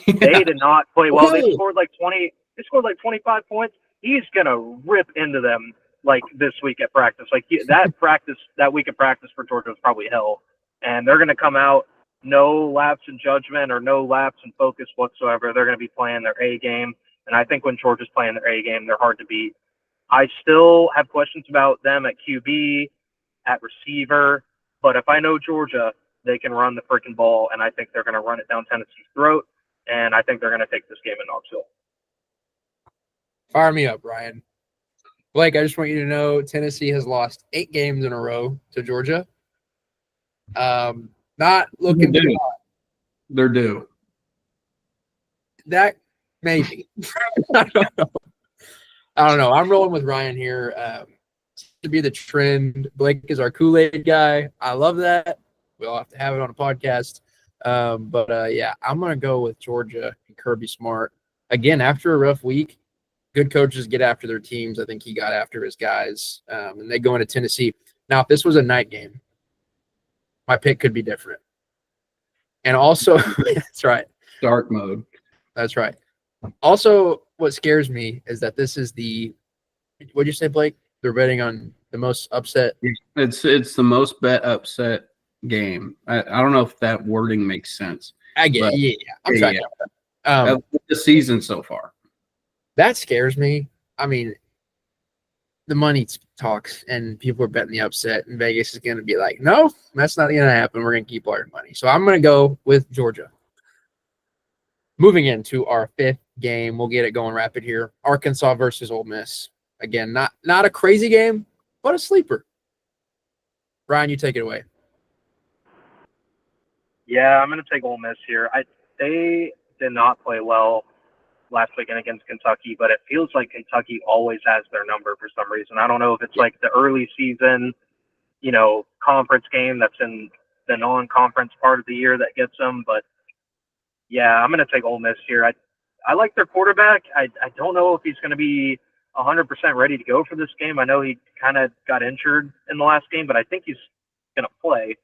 They did not play well. They scored like 25 points. He's gonna rip into them like this week at practice. Like that week of practice for Georgia was probably hell. And they're gonna come out no lapse in judgment or no lapse in focus whatsoever. They're gonna be playing their A game. And I think when Georgia's playing their A game, they're hard to beat. I still have questions about them at QB, at receiver, but if I know Georgia, they can run the freaking ball, and I think they're gonna run it down Tennessee's throat, and I think they're gonna take this game in Knoxville. Fire me up, Ryan. Blake, I just want you to know Tennessee has lost 8 games in a row to Georgia. Not looking They're too due. hot. They're due. That maybe. I don't know. I'm rolling with Ryan here. To be the trend. Blake is our Kool-Aid guy. I love that. We'll have to have it on a podcast. Yeah, I'm going to go with Georgia and Kirby Smart. Again, after a rough week, good coaches get after their teams. I think he got after his guys, and they go into Tennessee. Now, if this was a night game, my pick could be different. And also, that's right. Dark mode. That's right. Also, what scares me is that this is what'd you say, Blake? They're betting on the most upset. It's the most bet upset game. I don't know if that wording makes sense. I get it. Yeah. I'm trying of the season so far. That scares me. I mean, the money talks, and people are betting the upset, and Vegas is going to be like, no, that's not going to happen. We're going to keep all your money. So I'm going to go with Georgia. Moving into our 5th game, we'll get it going rapid here. Arkansas versus Ole Miss. Again, not a crazy game, but a sleeper. Ryan, you take it away. Yeah, I'm going to take Ole Miss here. They did not play well last weekend against Kentucky, but it feels like Kentucky always has their number for some reason. I don't know if it's like the early season, conference game that's in the non-conference part of the year that gets them. But yeah, I'm going to take Ole Miss here. I like their quarterback. I don't know if he's going to be 100% ready to go for this game. I know he kind of got injured in the last game, but I think he's going to play.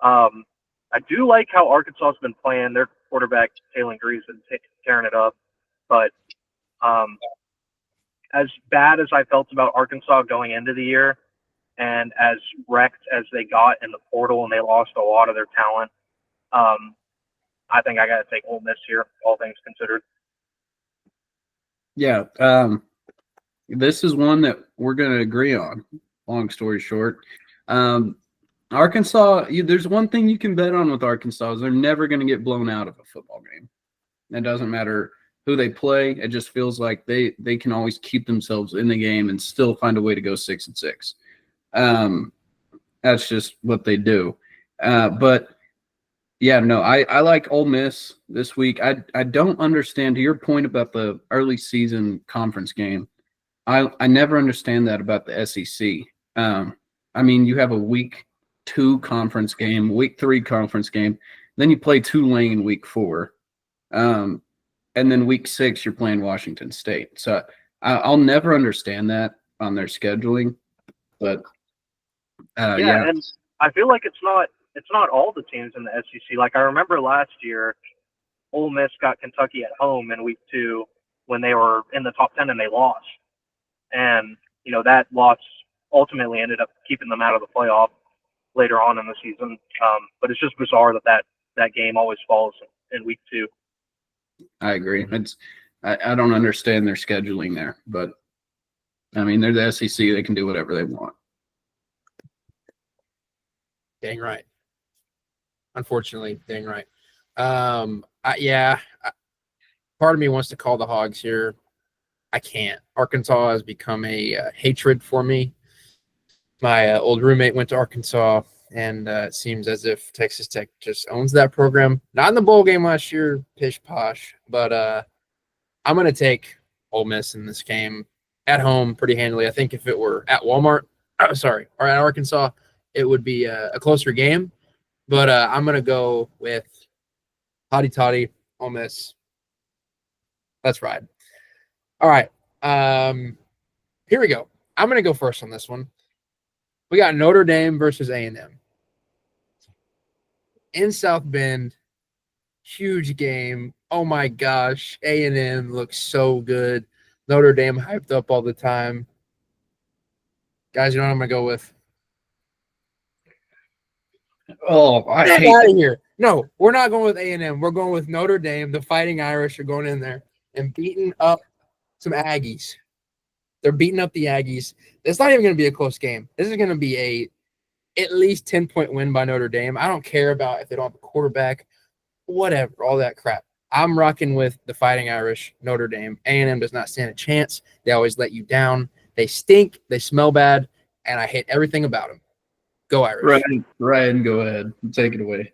I do like how Arkansas has been playing. Their quarterback, Taylor Grease, has been tearing it up. But as bad as I felt about Arkansas going into the year and as wrecked as they got in the portal and they lost a lot of their talent, I think I got to take Ole Miss here, all things considered. Yeah. This is one that we're going to agree on, long story short. Arkansas, there's one thing you can bet on with Arkansas is they're never going to get blown out of a football game. It doesn't matter who they play. It just feels like they can always keep themselves in the game and still find a way to go 6-6. That's just what they do. But yeah, no, I like Ole Miss this week. I don't understand, to your point about the early season conference game, I never understand that about the SEC. I mean, you have a week 2 conference game, week 3 conference game, then you play Tulane week 4. And then week 6, you're playing Washington State. So I'll never understand that on their scheduling. But yeah, and I feel like it's not all the teams in the SEC. Like I remember last year, Ole Miss got Kentucky at home in week 2 when they were in the top 10 and they lost. And that loss ultimately ended up keeping them out of the playoff later on in the season. But it's just bizarre that game always falls in week 2. I agree. I don't understand their scheduling there, but I mean, they're the SEC. They can do whatever they want. Dang right. Unfortunately, dang right. Part of me wants to call the Hogs here. I can't. Arkansas has become a hatred for me. My old roommate went to Arkansas, and it seems as if Texas Tech just owns that program. Not in the bowl game last year, pish posh, but I'm going to take Ole Miss in this game at home pretty handily. I think if it were at Walmart, or at Arkansas, it would be a closer game. But I'm going to go with Hotty Toddy, Ole Miss. Let's ride. All right. Here we go. I'm going to go first on this one. We got Notre Dame versus A&M. In South Bend, huge game. Oh, my gosh. A&M looks so good. Notre Dame hyped up all the time. Guys, you know what I'm going to go with? Oh, Get out of here. No, we're not going with A&M. We're going with Notre Dame. The Fighting Irish are going in there and beating up some Aggies. They're beating up the Aggies. It's not even going to be a close game. This is going to be at least 10-point win by Notre Dame. I don't care about if they don't have a quarterback, whatever, all that crap. I'm rocking with the Fighting Irish, Notre Dame. A&M does not stand a chance. They always let you down. They stink. They smell bad, and I hate everything about them. Go Irish. Ryan, go ahead. Take it away.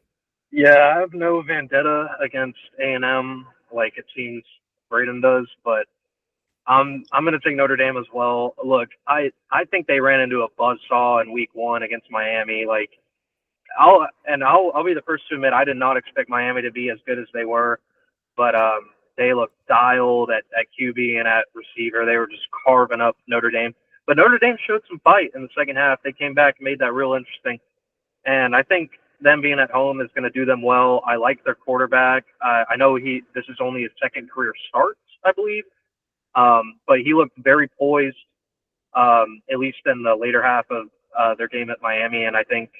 Yeah, I have no vendetta against A&M like it seems Braden does, but I'm going to take Notre Dame as well. Look, I think they ran into a buzzsaw in week 1 against Miami. Like, I'll be the first to admit I did not expect Miami to be as good as they were, but they looked dialed at QB and at receiver. They were just carving up Notre Dame. But Notre Dame showed some fight in the second half. They came back and made that real interesting. And I think them being at home is going to do them well. I like their quarterback. I know this is only his second career start, I believe. But he looked very poised, at least in the later half of their game at Miami. And I think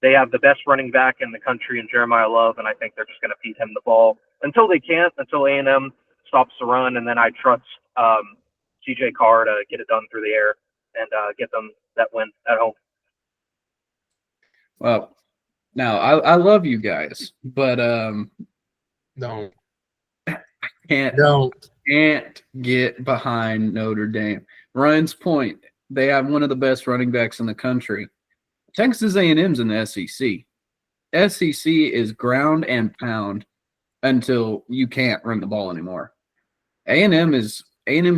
they have the best running back in the country in Jeremiah Love, and I think they're just going to feed him the ball until A&M stops the run, and then I trust CJ Carr to get it done through the air and get them that win at home. Well, now I love you guys, but Don't can't get behind Notre Dame. Ryan's point, they have one of the best running backs in the country. Texas A&M's in the SEC. SEC is ground and pound until you can't run the ball anymore. A&M is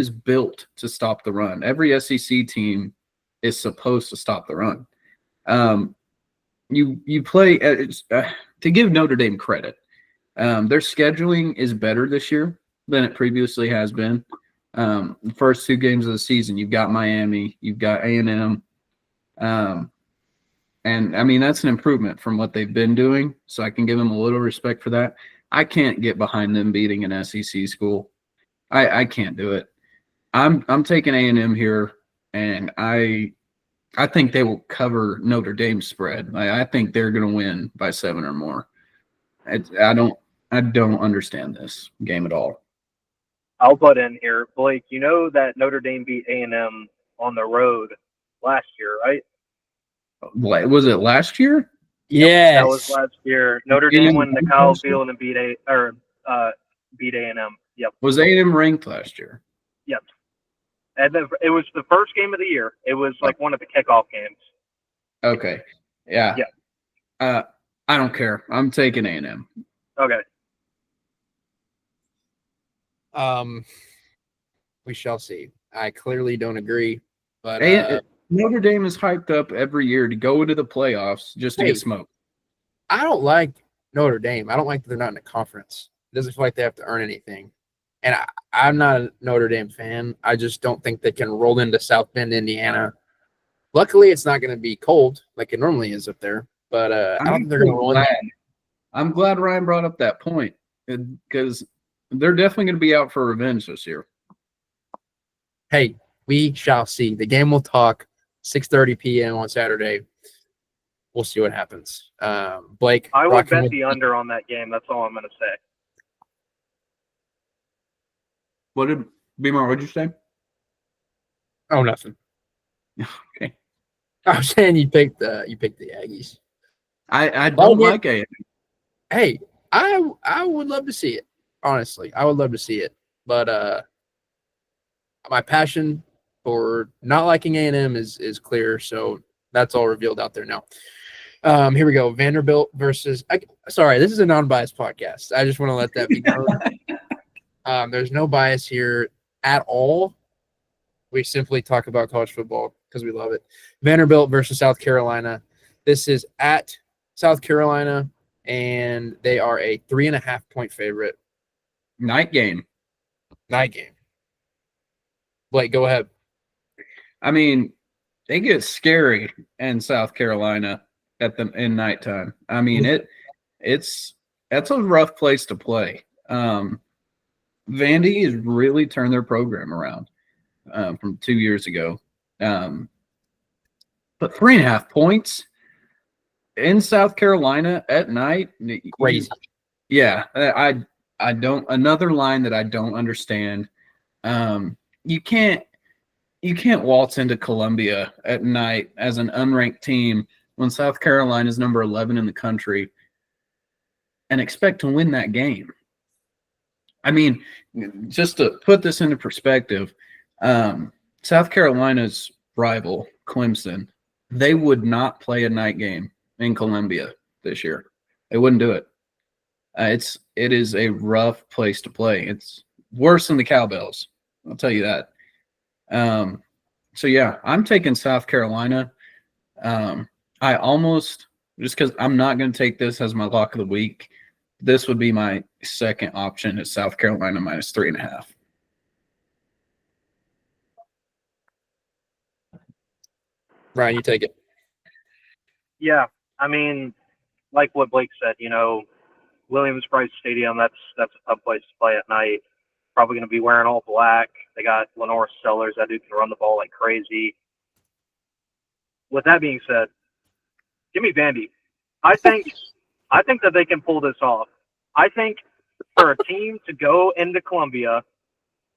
built to stop the run. Every SEC team is supposed to stop the run. You play to give Notre Dame credit. Their scheduling is better this year than it previously has been. The first 2 games of the season, you've got Miami, you've got A&M, and I mean that's an improvement from what they've been doing. So I can give them a little respect for that. I can't get behind them beating an SEC school. I can't do it. I'm taking A&M here, and I think they will cover Notre Dame's spread. I think they're going to win by 7 or more. I don't understand this game at all. I'll butt in here. Blake, you know that Notre Dame beat A&M on the road last year, right? Was it last year? Yes. That was last year. Notre Dame went to Kyle Field and beat A&M. Yep. Was A&M ranked last year? Yep. And it was the first game of the year. It was like one of the kickoff games. Okay. Yeah. Yeah. I don't care. I'm taking A&M. Okay. We shall see. I clearly don't agree, but Notre Dame is hyped up every year to go into the playoffs just to get smoked. I don't like Notre Dame. I don't like that they're not in a conference. It doesn't feel like they have to earn anything. And I'm not a Notre Dame fan. I just don't think they can roll into South Bend, Indiana. Luckily, it's not going to be cold like it normally is up there. But I don't think they're going to roll in. I'm glad Ryan brought up that point because they're definitely going to be out for revenge this year. Hey, we shall see. The game will talk. 6:30 p.m. on Saturday. We'll see what happens. Blake, I would bet the under on that game. That's all I'm going to say. What did you say? Oh, nothing. Okay. I was saying you picked the Aggies. I don't like A&M. Hey, I would love to see it. Honestly, I would love to see it. But my passion for not liking A&M is clear, so that's all revealed out there now. Here we go. Vanderbilt versus sorry, this is a non-biased podcast. I just want to let that be known. There's no bias here at all. We simply talk about college football because we love it. Vanderbilt versus South Carolina. This is at South Carolina, and they are a 3.5-point favorite. Night game. Blake, go ahead. I mean, they get scary in South Carolina in nighttime. I mean, that's a rough place to play. Vandy has really turned their program around from 2 years ago. But 3.5 points in South Carolina at night, Crazy. Yeah, I don't. Another line that I don't understand. You can't waltz into Columbia at night as an unranked team when South Carolina is number 11 in the country and expect to win that game. I mean, just to put this into perspective, South Carolina's rival, Clemson, they would not play a night game in Columbia this year. They wouldn't do it. It is a rough place to play. It's worse than the Cowbells. I'll tell you that. So yeah, I'm taking South Carolina. I almost, just because I'm not going to take this as my lock of the week, this would be my second option is South Carolina minus 3.5. Ryan, you take it. Yeah, I mean, like what Blake said, Williams-Brice Stadium, that's a tough place to play at night. Probably going to be wearing all black. They got Lenore Sellers. That dude can run the ball like crazy. With that being said, give me Vandy. I think that they can pull this off. I think for a team to go into Columbia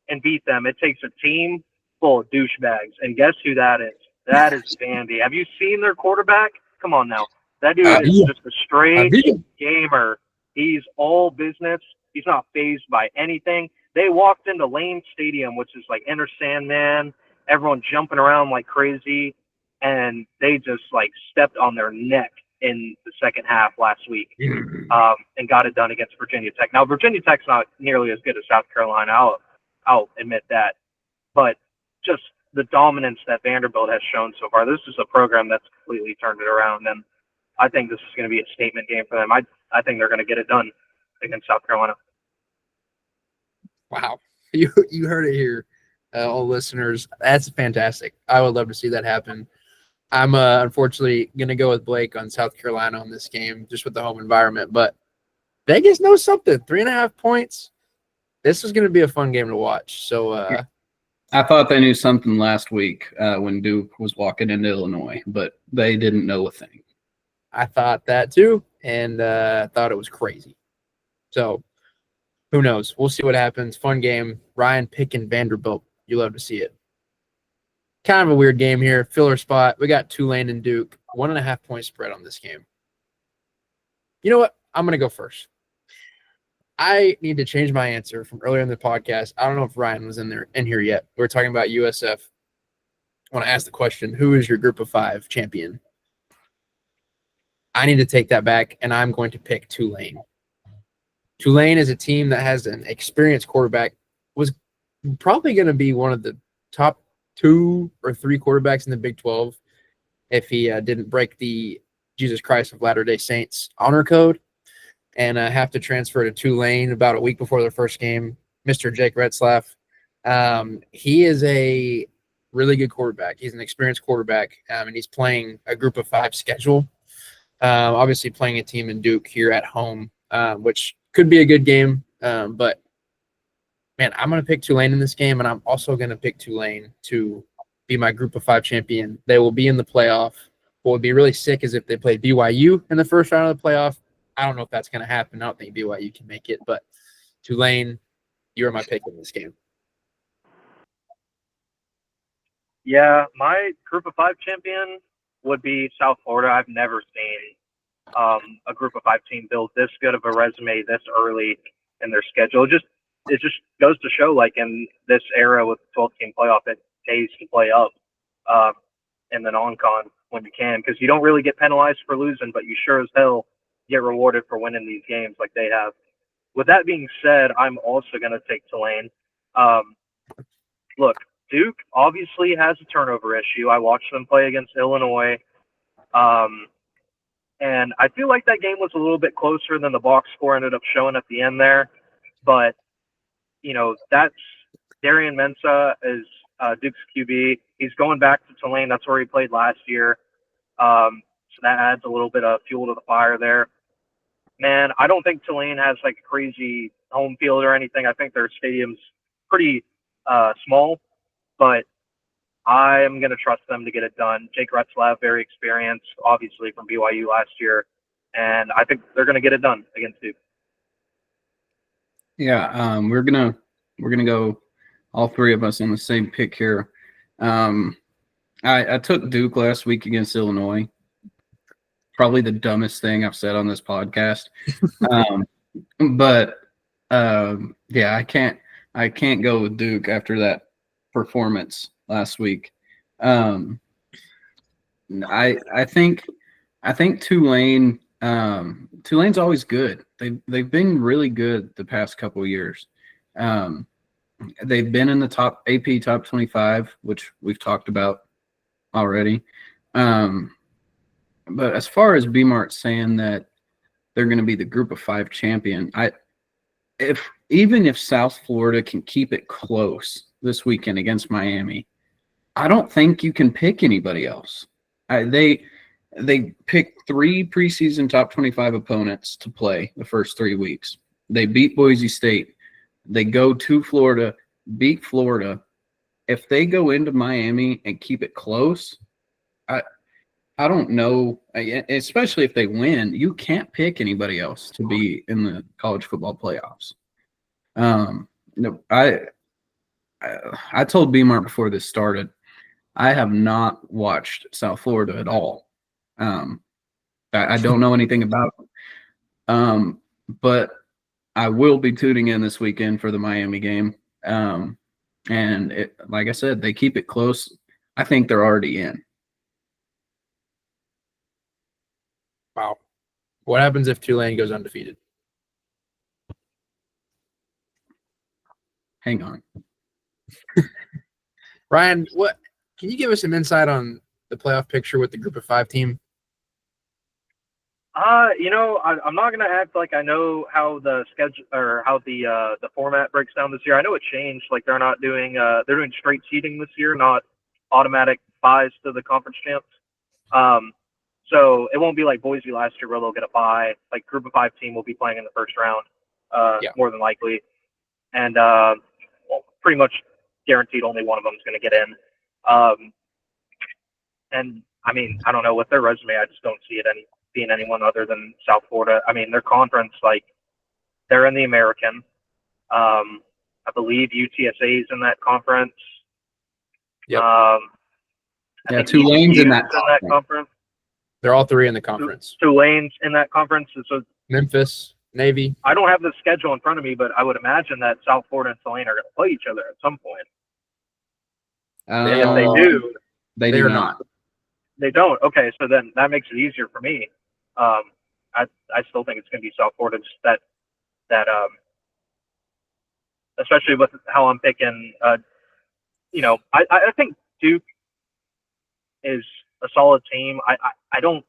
and beat them, it takes a team full of douchebags. And guess who that is? That is Vandy. Have you seen their quarterback? Come on now. That dude is just a straight gamer. He's all business. He's not fazed by anything. They walked into Lane Stadium, which is like Enter Sandman, everyone jumping around like crazy, and they just like stepped on their neck in the second half last week and got it done against Virginia Tech. Now, Virginia Tech's not nearly as good as South Carolina. I'll admit that. But just the dominance that Vanderbilt has shown so far, this is a program that's completely turned it around, and I think this is going to be a statement game for them. I think they're going to get it done against South Carolina. Wow. You heard it here, all listeners. That's fantastic. I would love to see that happen. I'm unfortunately going to go with Blake on South Carolina on this game, just with the home environment. But Vegas knows something. 3.5 points. This is going to be a fun game to watch. So I thought they knew something last week when Duke was walking into Illinois, but they didn't know a thing. I thought that too, and thought it was crazy. So who knows? We'll see what happens. Fun game. Ryan picking Vanderbilt. You love to see it. Kind of a weird game here. Filler spot. We got Tulane and Duke. 1.5 point spread on this game. You know what? I'm going to go first. I need to change my answer from earlier in the podcast. I don't know if Ryan was in here yet. We were talking about USF. I want to ask the question, who is your group of 5 champion? I need to take that back, and I'm going to pick Tulane. Tulane is a team that has an experienced quarterback, was probably going to be one of the top 2 or 3 quarterbacks in the Big 12 if he didn't break the Jesus Christ of Latter-day Saints honor code and have to transfer to Tulane about a week before their first game. Mr. Jake Retzlaff. He is a really good quarterback. He's an experienced quarterback, and he's playing a group of 5 schedule. Obviously playing a team in Duke here at home, which could be a good game. But, man, I'm going to pick Tulane in this game, and I'm also going to pick Tulane to be my group of 5 champion. They will be in the playoff. What would be really sick is if they play BYU in the first round of the playoff. I don't know if that's going to happen. I don't think BYU can make it. But Tulane, you're my pick in this game. Yeah, my group of 5 champion would be South Florida. I've never seen a group of 5 team build this good of a resume this early in their schedule. It just goes to show, like, in this era with the 12-team playoff, it pays to play up in the non-con when you can, because you don't really get penalized for losing, but you sure as hell get rewarded for winning these games like they have. With that being said, I'm also going to take Tulane. Look, Duke obviously has a turnover issue. I watched them play against Illinois. And I feel like that game was a little bit closer than the box score ended up showing at the end there. But, you know, that's Darian Mensah is Duke's QB. He's going back to Tulane. That's where he played last year. So that adds a little bit of fuel to the fire there. Man, I don't think Tulane has like a crazy home field or anything. I think their stadium's pretty small, but I'm going to trust them to get it done. Jake Retzlaff, very experienced, obviously from BYU last year, and I think they're going to get it done against Duke. Yeah, we're gonna go, all 3 of us on the same pick here. I took Duke last week against Illinois. Probably the dumbest thing I've said on this podcast. But yeah, I can't go with Duke after that performance last week. I think Tulane. Tulane's always good. They've been really good the past couple of years. They've been in the top AP top 25, which we've talked about already. But as far as B-Mart saying that they're going to be the group of 5 champion, even if South Florida can keep it close this weekend against Miami, I don't think you can pick anybody else. They picked 3 preseason top 25 opponents to play the first 3 weeks. They beat Boise State. They go to Florida, beat Florida. If they go into Miami and keep it close, I don't know, especially if they win, you can't pick anybody else to be in the college football playoffs. No, I told B-Mart before this started, I have not watched South Florida at all. I don't know anything about them. But I will be tuning in this weekend for the Miami game. And like I said, they keep it close. I think they're already in. Wow. What happens if Tulane goes undefeated? Hang on. Ryan, what can you give us some insight on the playoff picture with the Group of 5 team? I'm not gonna act like I know how the schedule or how the format breaks down this year. I know it changed. Like they're doing straight seeding this year, not automatic buys to the conference champs. So it won't be like Boise last year where they'll get a bye. Like Group of 5 team will be playing in the first round, more than likely, and pretty much guaranteed only one of them is going to get in. And I mean, I don't know with their resume, I just don't see it being anyone other than South Florida. I mean, their conference, like they're in the American. I believe UTSA is in that conference. Yep. Tulane's in that conference. They're all 3 in the conference. Tulane's in that conference. So Memphis, Navy. I don't have the schedule in front of me, but I would imagine that South Florida and Tulane are going to play each other at some point. If they do, they do not. They don't. Okay, so then that makes it easier for me. I still think it's going to be South Florida. Just that especially with how I'm picking. I think Duke is a solid team. I don't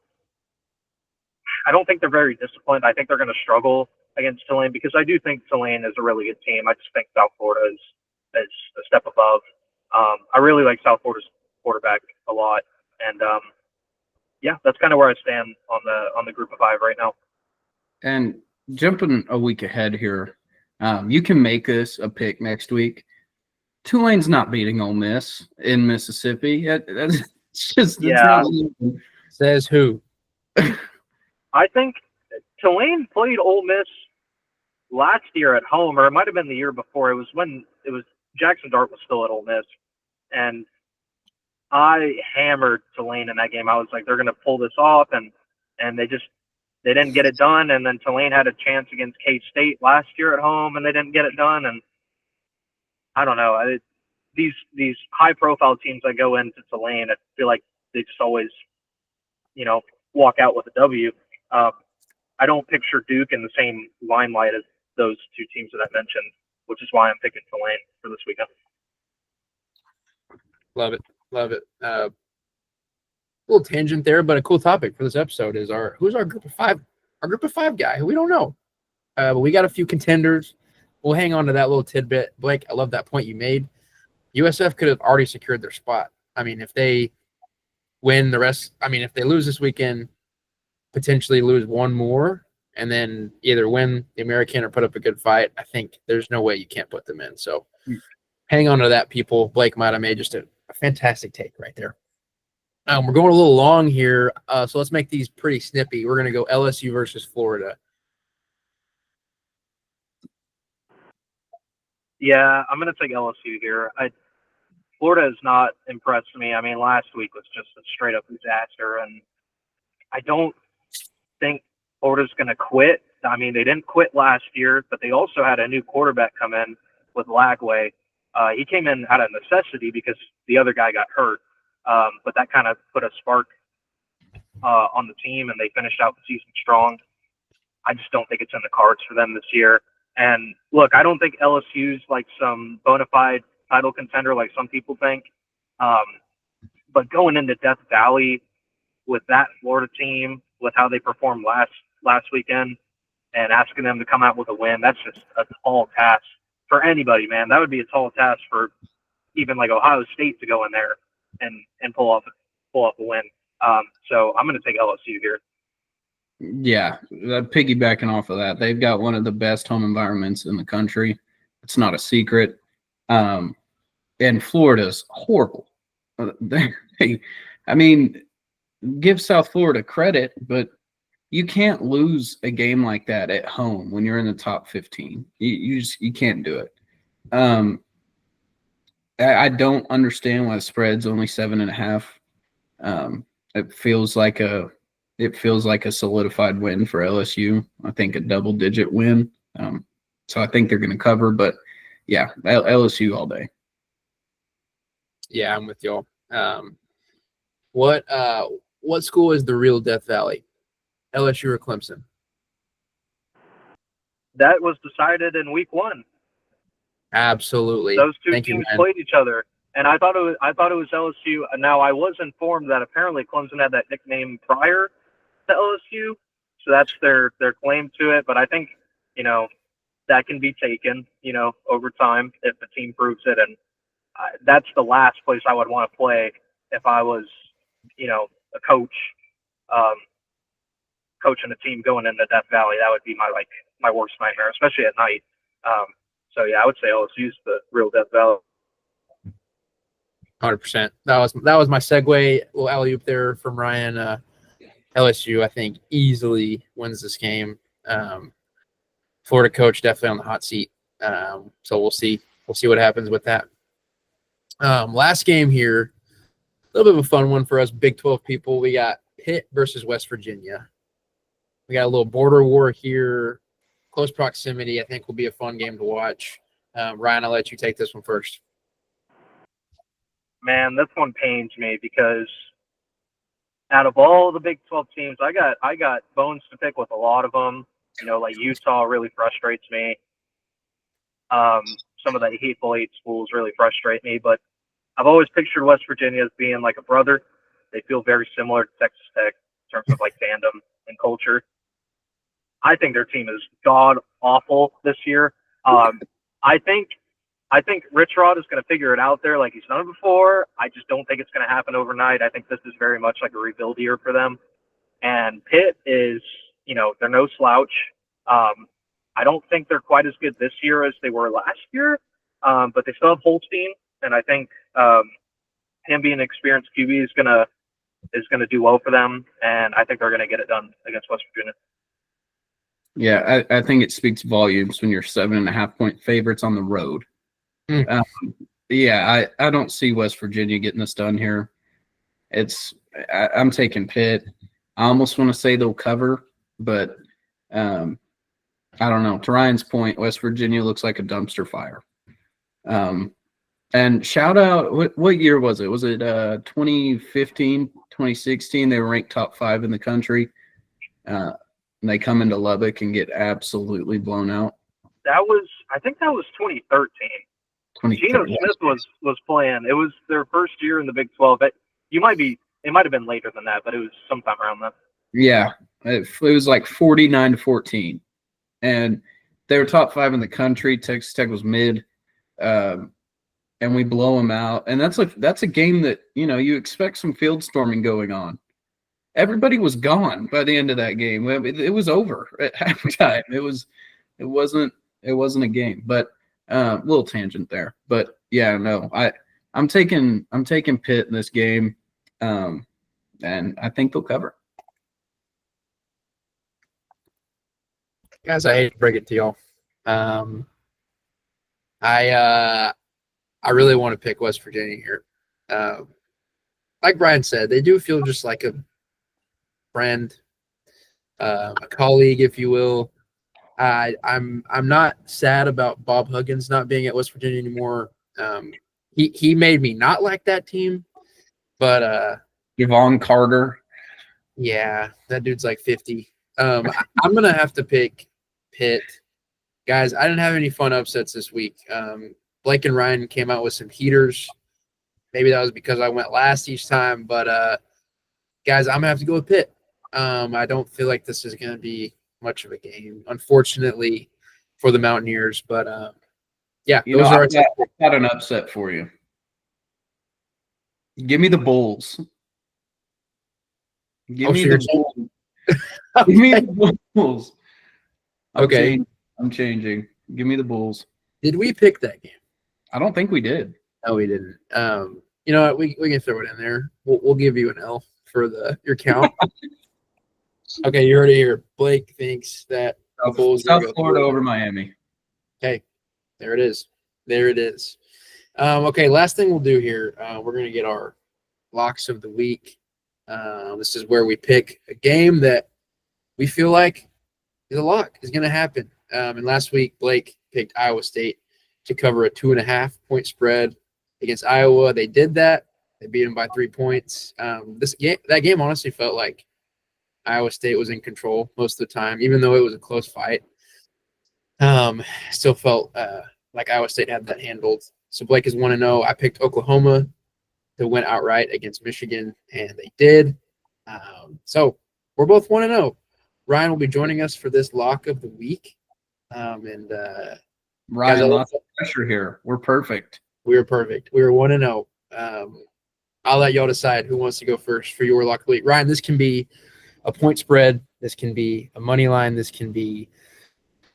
think they're very disciplined. I think they're going to struggle against Tulane because I do think Tulane is a really good team. I just think South Florida is a step above. I really like South Florida's quarterback a lot, and that's kind of where I stand on the Group of 5 right now. And jumping a week ahead here, you can make this a pick next week. Tulane's not beating Ole Miss in Mississippi. That's just not even. Says who? I think Tulane played Ole Miss last year at home, or it might have been the year before. It was when Jackson Dart was still at Ole Miss, and I hammered Tulane in that game. I was like, they're going to pull this off, and they didn't get it done. And then Tulane had a chance against K-State last year at home, and they didn't get it done. And I don't know. These high-profile teams that go into Tulane, I feel like they just always, walk out with a W. I don't picture Duke in the same limelight as those 2 teams that I mentioned, which is why I'm picking Tulane for this weekend. Love it. A little tangent there, but a cool topic for this episode is who's our Group of 5? Our Group of 5 guy who we don't know, but we got a few contenders. We'll hang on to that little tidbit. Blake, I love that point you made. USF could have already secured their spot. I mean, if they win the rest, if they lose this weekend, potentially lose one more, and then either win the American or put up a good fight, I think there's no way you can't put them in. So hang on to that, people. Blake might have made just a fantastic take right there. We're going a little long here, so let's make these pretty snippy. We're going to go LSU versus Florida. Yeah, I'm going to take LSU here. Florida has not impressed me. I mean, last week was just a straight-up disaster, and I don't think Florida's going to quit. I mean, they didn't quit last year, but they also had a new quarterback come in with Lagway. He came in out of necessity because the other guy got hurt, but that kind of put a spark on the team, and they finished out the season strong. I just don't think it's in the cards for them this year. And look, I don't think LSU's like some bona fide title contender like some people think. But going into Death Valley with that Florida team, with how they performed last weekend, and asking them to come out with a win, that's just a tall task for anybody, man. That would be a tall task for even like Ohio State to go in there and pull off a win. So I'm going to take LSU here. Yeah, piggybacking off of that, they've got one of the best home environments in the country. It's not a secret. And Florida's horrible. Give South Florida credit, but you can't lose a game like that at home when you're in the top 15. You can't do it. I don't understand why the spread's only 7.5. It feels like a solidified win for LSU. I think a double-digit win. So I think they're going to cover, but yeah, LSU all day. Yeah, I'm with y'all. What school is the real Death Valley? LSU or Clemson? That was decided in week 1. Absolutely. Those two Thank you, teams man. played each other, and I thought it was LSU. Now I was informed that apparently Clemson had that nickname prior to LSU, so that's their claim to it. But I think that can be taken over time if the team proves it, and that's the last place I would want to play if I was a coach coaching a team going into Death Valley. That would be my worst nightmare, especially at night. So yeah, I would say LSU's the real Death Valley. 100%. That was my segue. Little alley-oop there from Ryan. LSU, I think, easily wins this game. Florida coach definitely on the hot seat. So we'll see. We'll see what happens with that. Last game here, a little bit of a fun one for us Big 12 people. We got Pitt versus West Virginia. We got a little border war here. Close proximity. I think will be a fun game to watch. Ryan, I'll let you take this one first. Man, this one pains me because out of all the Big 12 teams, I got bones to pick with a lot of them. Like Utah really frustrates me. Some of the hateful eight schools really frustrate me, but I've always pictured West Virginia as being like a brother. They feel very similar to Texas Tech in terms of like fandom and culture. I think their team is god awful this year. I think Rich Rod is going to figure it out there like he's done it before. I just don't think it's going to happen overnight. I think this is very much like a rebuild year for them. And Pitt is, they're no slouch. I don't think they're quite as good this year as they were last year, but they still have Holstein, and I think him being an experienced QB is gonna do well for them, and I think they're gonna get it done against West Virginia. Yeah, I think it speaks volumes when you're 7.5-point favorites on the road. Yeah, I don't see West Virginia getting this done here. I'm taking Pitt. I almost want to say they'll cover, but I don't know. To Ryan's point, West Virginia looks like a dumpster fire. And shout out, what year was it? Was it 2015, 2016? They were ranked top 5 in the country. And they come into Lubbock and get absolutely blown out. I think that was 2013. Geno Smith was playing. It was their first year in the Big 12. It might have been later than that, but it was sometime around then. Yeah, it was like 49-14. And they were top 5 in the country. Texas Tech was mid, and we blow them out. And that's a game that you expect some field storming going on. Everybody was gone by the end of that game. It was over at halftime. It wasn't a game. But a little tangent there. But yeah, no, I'm taking Pitt in this game, and I think they'll cover. Guys, I hate to break it to y'all. I really want to pick West Virginia here. Like Brian said, they do feel just like a friend, a colleague, if you will. I'm not sad about Bob Huggins not being at West Virginia anymore. He made me not like that team, but Javon Carter. Yeah, that dude's like 50. I'm gonna have to pick Pitt. Guys, I didn't have any fun upsets this week. Blake and Ryan came out with some heaters. Maybe that was because I went last each time, but guys, I'm gonna have to go with Pitt. I don't feel like this is gonna be much of a game, unfortunately, for the Mountaineers. But yeah, those are our I've got an upset for you. Give me the Bulls. Give me the Bulls. Give me the Bulls. Okay. I'm changing. Give me the Bulls. Did we pick that game? I don't think we did. No, we didn't. You know what? We can throw it in there. We'll give you an L for your count. Okay, you heard it here. Blake thinks that the Bulls South Florida over Miami. Okay, there it is. There it is. Okay, last thing we'll do here. We're going to get our locks of the week. This is where we pick a game that we feel like is a lock, is going to happen. And last week, Blake picked Iowa State to cover a 2.5-point spread against Iowa. They did that. They beat them by 3 points. That game honestly felt like Iowa State was in control most of the time, even though it was a close fight. Still felt like Iowa State had that handled. So Blake is 1-0. I picked Oklahoma to win outright against Michigan, and they did. So we're both 1-0. Ryan will be joining us for this lock of the week. Ryan, guys, lots of pressure here. We're perfect. we were perfect. We were 1-0. I'll let y'all decide who wants to go first for your lock of the week. Ryan, this can be a point spread. This can be a money line. This can be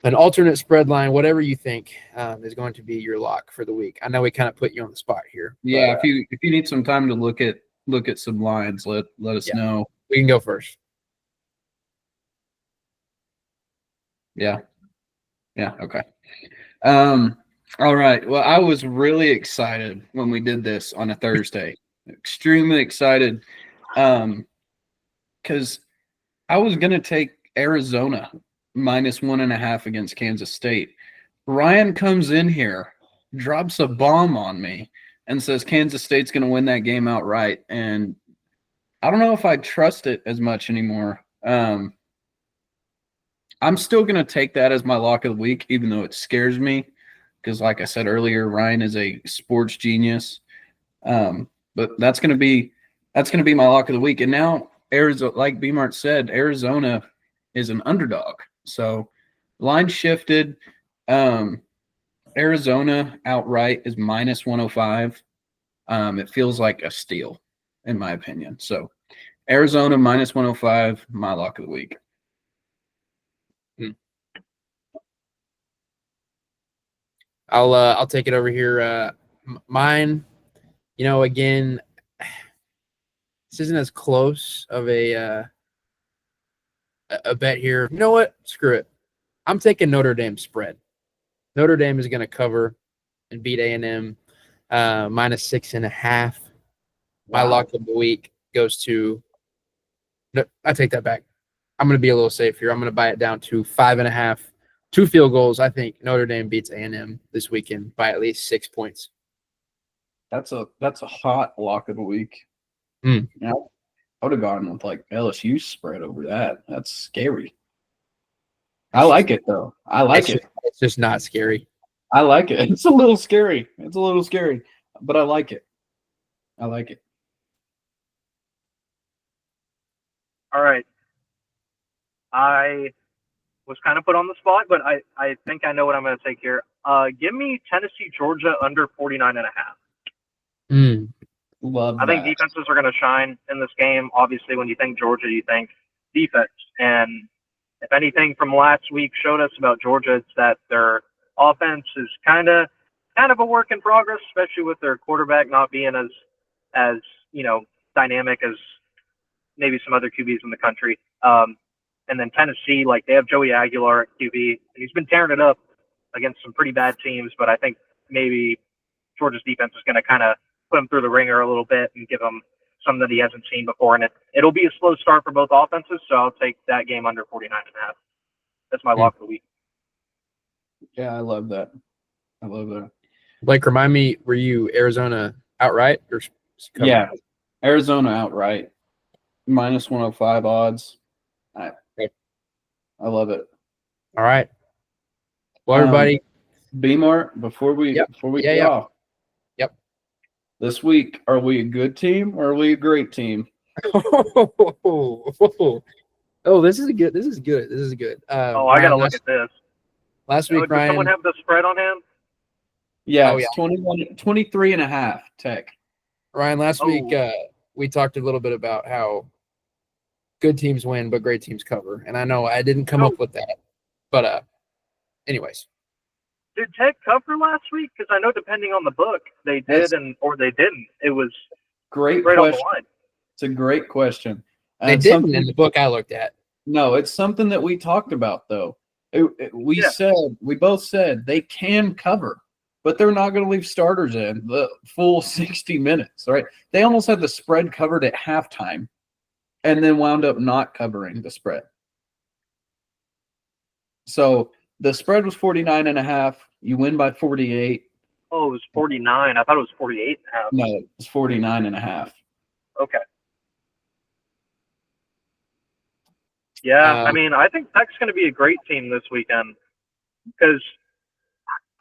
an alternate spread line. Whatever you think is going to be your lock for the week. I know we kind of put you on the spot here. Yeah, but, if you need some time to look at some lines, let us know. We can go first. Yeah. Okay. All right. Well, I was really excited when we did this on a Thursday. Extremely excited. Because I was gonna take Arizona -1.5 against Kansas State. Ryan comes in here, drops a bomb on me, and says Kansas State's gonna win that game outright. And I don't know if I trust it as much anymore. I'm still going to take that as my lock of the week, even though it scares me because, like I said earlier, Ryan is a sports genius. But that's going to be my lock of the week. And now Arizona, like B-Mart said, Arizona is an underdog. So line shifted. Arizona outright is -105. It feels like a steal, in my opinion. So Arizona -105, my lock of the week. I'll take it over here. Mine, again, this isn't as close of a bet here. You know what? Screw it. I'm taking Notre Dame spread. Notre Dame is going to cover and beat A&M -6.5. My lock of the week goes to – no, I take that back. I'm going to be a little safe here. I'm going to buy it down to 5.5. 2 field goals. I think Notre Dame beats A&M this weekend by at least 6 points. That's a hot lock of the week. Mm. Yeah, I would have gone with like LSU spread over that. That's scary. I like it though. I like it. It's just not scary. I like it. It's a little scary. But I like it. All right. I was kind of put on the spot, but I think I know what I'm going to take here. Give me Tennessee, Georgia under 49.5. Love I think that. defenses are going to shine in this game. Obviously, when you think Georgia, you think defense. And if anything from last week showed us about Georgia, it's that their offense is kind of a work in progress, especially with their quarterback not being as dynamic as maybe some other QBs in the country. And then Tennessee, like they have Joey Aguilar at QB, and he's been tearing it up against some pretty bad teams. But I think maybe Georgia's defense is going to kind of put him through the ringer a little bit and give him something that he hasn't seen before. And it'll be a slow start for both offenses, so I'll take that game under 49.5. That's my lock of the week. Yeah, I love that. Blake, remind me, were you Arizona outright or cover? Yeah, Arizona outright, -105 odds. I love it. All right. Well, everybody. B-Mart, before we get off. Yep. This week, are we a good team or are we a great team? Oh, this is good. I gotta look at this. Last week, Does Ryan. someone have the spread on him? Yeah, it's 23.5 Tech. Ryan, last week we talked a little bit about how good teams win, but great teams cover. And I know I didn't come up with that. But anyways. Did Tech cover last week? Because I know depending on the book, they did or they didn't. It was great right question. on the line. It's a great question. They didn't in the book I looked at. No, it's something that we talked about, though. We both said they can cover, but they're not going to leave starters in the full 60 minutes, right? They almost had the spread covered at halftime and then wound up not covering the spread. So the spread was 49.5. You win by 48. Oh, it was 49. I thought it was 48.5. No, it was 49.5. Okay. Yeah, I mean, I think Tech's going to be a great team this weekend because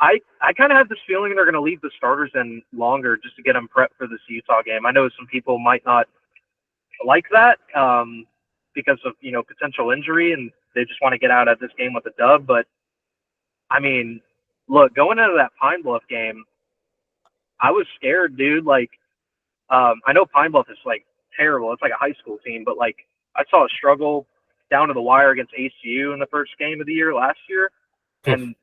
I kind of have this feeling they're going to leave the starters in longer just to get them prepped for this Utah game. I know some people might not like that because of potential injury, and they just want to get out of this game with a dub. But I mean, look, going into that Pine Bluff game, I was scared, dude. Like, I know Pine Bluff is like terrible. It's like a high school team, but like I saw a struggle down to the wire against ACU in the first game of the year last year, and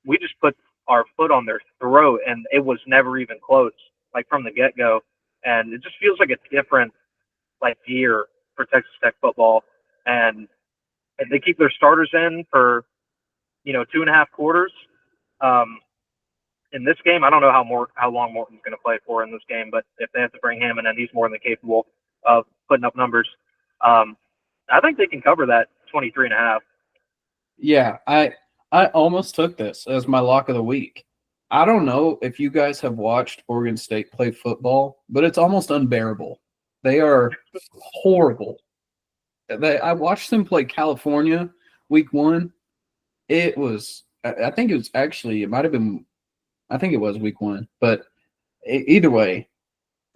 we just put our foot on their throat, and it was never even close, like from the get go. And it just feels like a different like year for Texas Tech football, and they keep their starters in for 2.5 quarters. In this game, I don't know how long Morton's going to play for in this game, but if they have to bring him in, and he's more than capable of putting up numbers, I think they can cover that 23.5. Yeah, I almost took this as my lock of the week. I don't know if you guys have watched Oregon State play football, but it's almost unbearable. They are horrible. I watched them play California week 1. It was, I think it was actually, it might have been, I think it was week 1, but either way,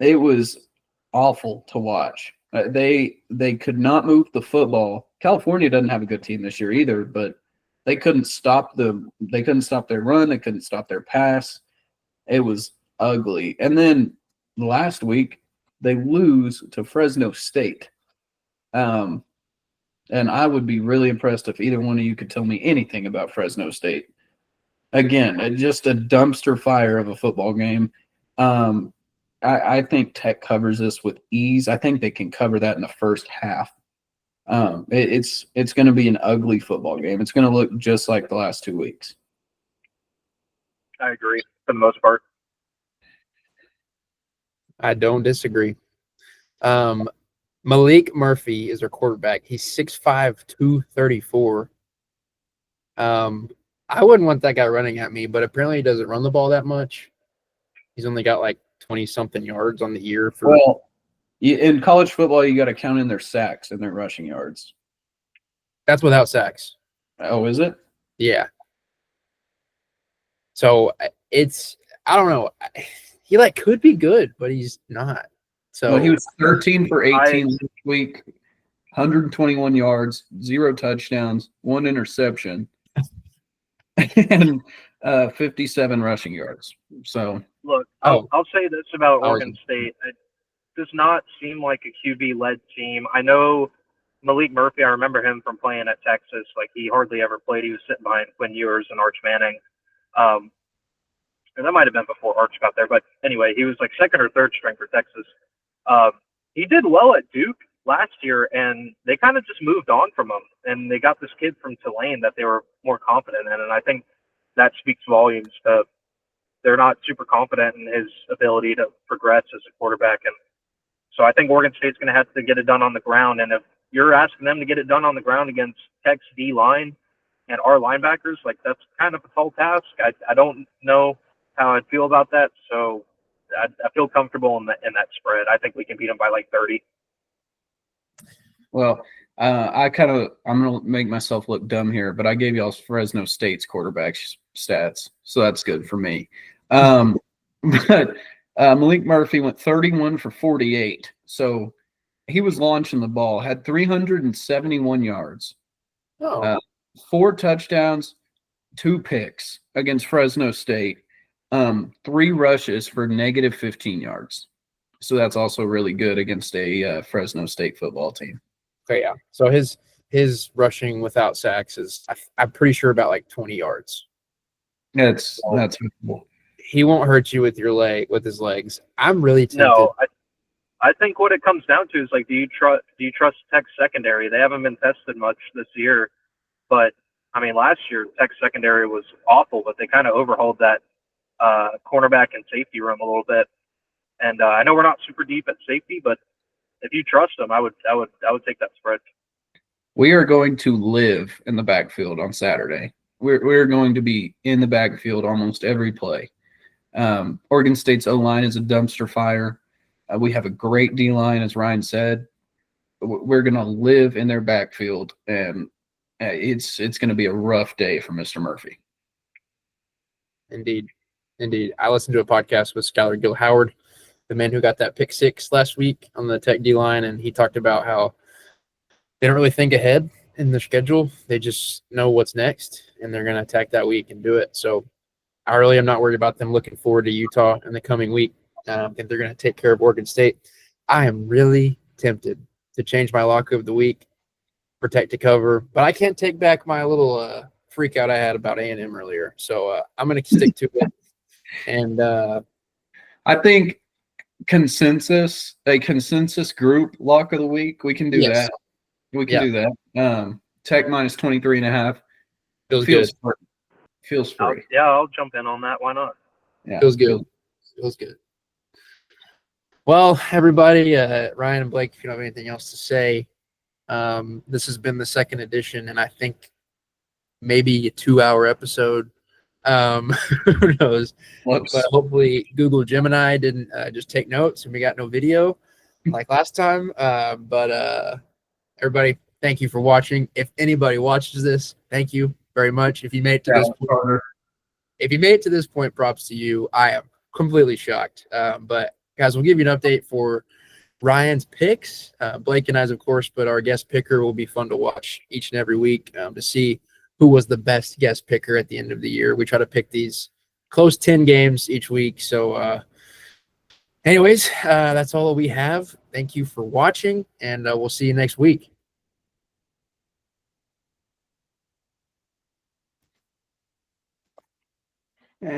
it was awful to watch. They could not move the football. California doesn't have a good team this year either, but they couldn't stop their run. They couldn't stop their pass. It was ugly. And then last week they lose to Fresno State. And I would be really impressed if either one of you could tell me anything about Fresno State. Again, just a dumpster fire of a football game. I think Tech covers this with ease. I think they can cover that in the first half. It's going to be an ugly football game. It's going to look just like the last 2 weeks. I agree for the most part. I don't disagree. Malik Murphy is our quarterback. He's 6'5", 234. I wouldn't want that guy running at me, but apparently he doesn't run the ball that much. He's only got like 20-something yards on the year. Well, in college football, you got to count in their sacks and their rushing yards. That's without sacks. Oh, is it? Yeah. So I don't know. He could be good, but he's not. So he was 13 for 18 this week, 121 yards, 0 touchdowns, 1 interception, and 57 rushing yards. So look, I'll say this about Oregon State. It does not seem like a QB-led team. I know Malik Murphy, I remember him from playing at Texas. Like, he hardly ever played. He was sitting behind Quinn Ewers and Arch Manning. And that might have been before Arch got there. But anyway, he was like second or third string for Texas. He did well at Duke last year, and they kind of just moved on from him. And they got this kid from Tulane that they were more confident in. And I think that speaks volumes to they're not super confident in his ability to progress as a quarterback. And so I think Oregon State's going to have to get it done on the ground. And if you're asking them to get it done on the ground against Tech's D-line and our linebackers, like, that's kind of a tall task. I don't know how I'd feel about that. So I feel comfortable in that spread. I think we can beat them by like 30. Well, I'm going to make myself look dumb here, but I gave y'all Fresno State's quarterback stats, so that's good for me. But Malik Murphy went 31 for 48, so he was launching the ball, had 371 yards, 4 touchdowns, 2 picks against Fresno State, 3 rushes for negative 15 yards. So that's also really good against a Fresno State football team. Okay, yeah. So his rushing without sacks is, I'm pretty sure, about like 20 yards. That's he won't hurt you with his legs. I'm really tempted. No, I think what it comes down to is, like, do you trust Tech's secondary? They haven't been tested much this year, but I mean, last year Tech's secondary was awful, but they kind of overhauled that cornerback and safety room a little bit. And I know we're not super deep at safety, but if you trust them, I would take that spread. We are going to live in the backfield on Saturday. We're going to be in the backfield almost every play. Oregon State's O-line is a dumpster fire. We have a great D-line, as Ryan said. We're going to live in their backfield, and it's going to be a rough day for Mr. Murphy. Indeed. I listened to a podcast with Skylar Gill Howard, the man who got that pick 6 last week on the Tech D line, and he talked about how they don't really think ahead in their schedule. They just know what's next, and they're going to attack that week and do it. So I really am not worried about them looking forward to Utah in the coming week. I think they're going to take care of Oregon State. I am really tempted to change my lock of the week, protect to cover, but I can't take back my little freak out I had about A&M earlier. So I'm going to stick to it. And I think a consensus group lock of the week. We can do Yes. that. We can do that. Tech minus 23.5. feels good. Free. Feels free. I'll jump in on that. Why not? Yeah, Feels good. Feels good. Well, everybody, Ryan and Blake, if you don't have anything else to say, this has been the second edition, and I think maybe a 2-hour episode. Who knows? Whoops. But hopefully Google Gemini didn't just take notes and we got no video like last time. But everybody, thank you for watching. If anybody watches this, thank you very much. If you made it to this point, props to you. I am completely shocked. But guys, we'll give you an update for Ryan's picks. Blake and I's, of course, but our guest picker will be fun to watch each and every week to see who was the best guest picker at the end of the year. We try to pick these close 10 games each week. So anyways, that's all we have. Thank you for watching, and we'll see you next week. And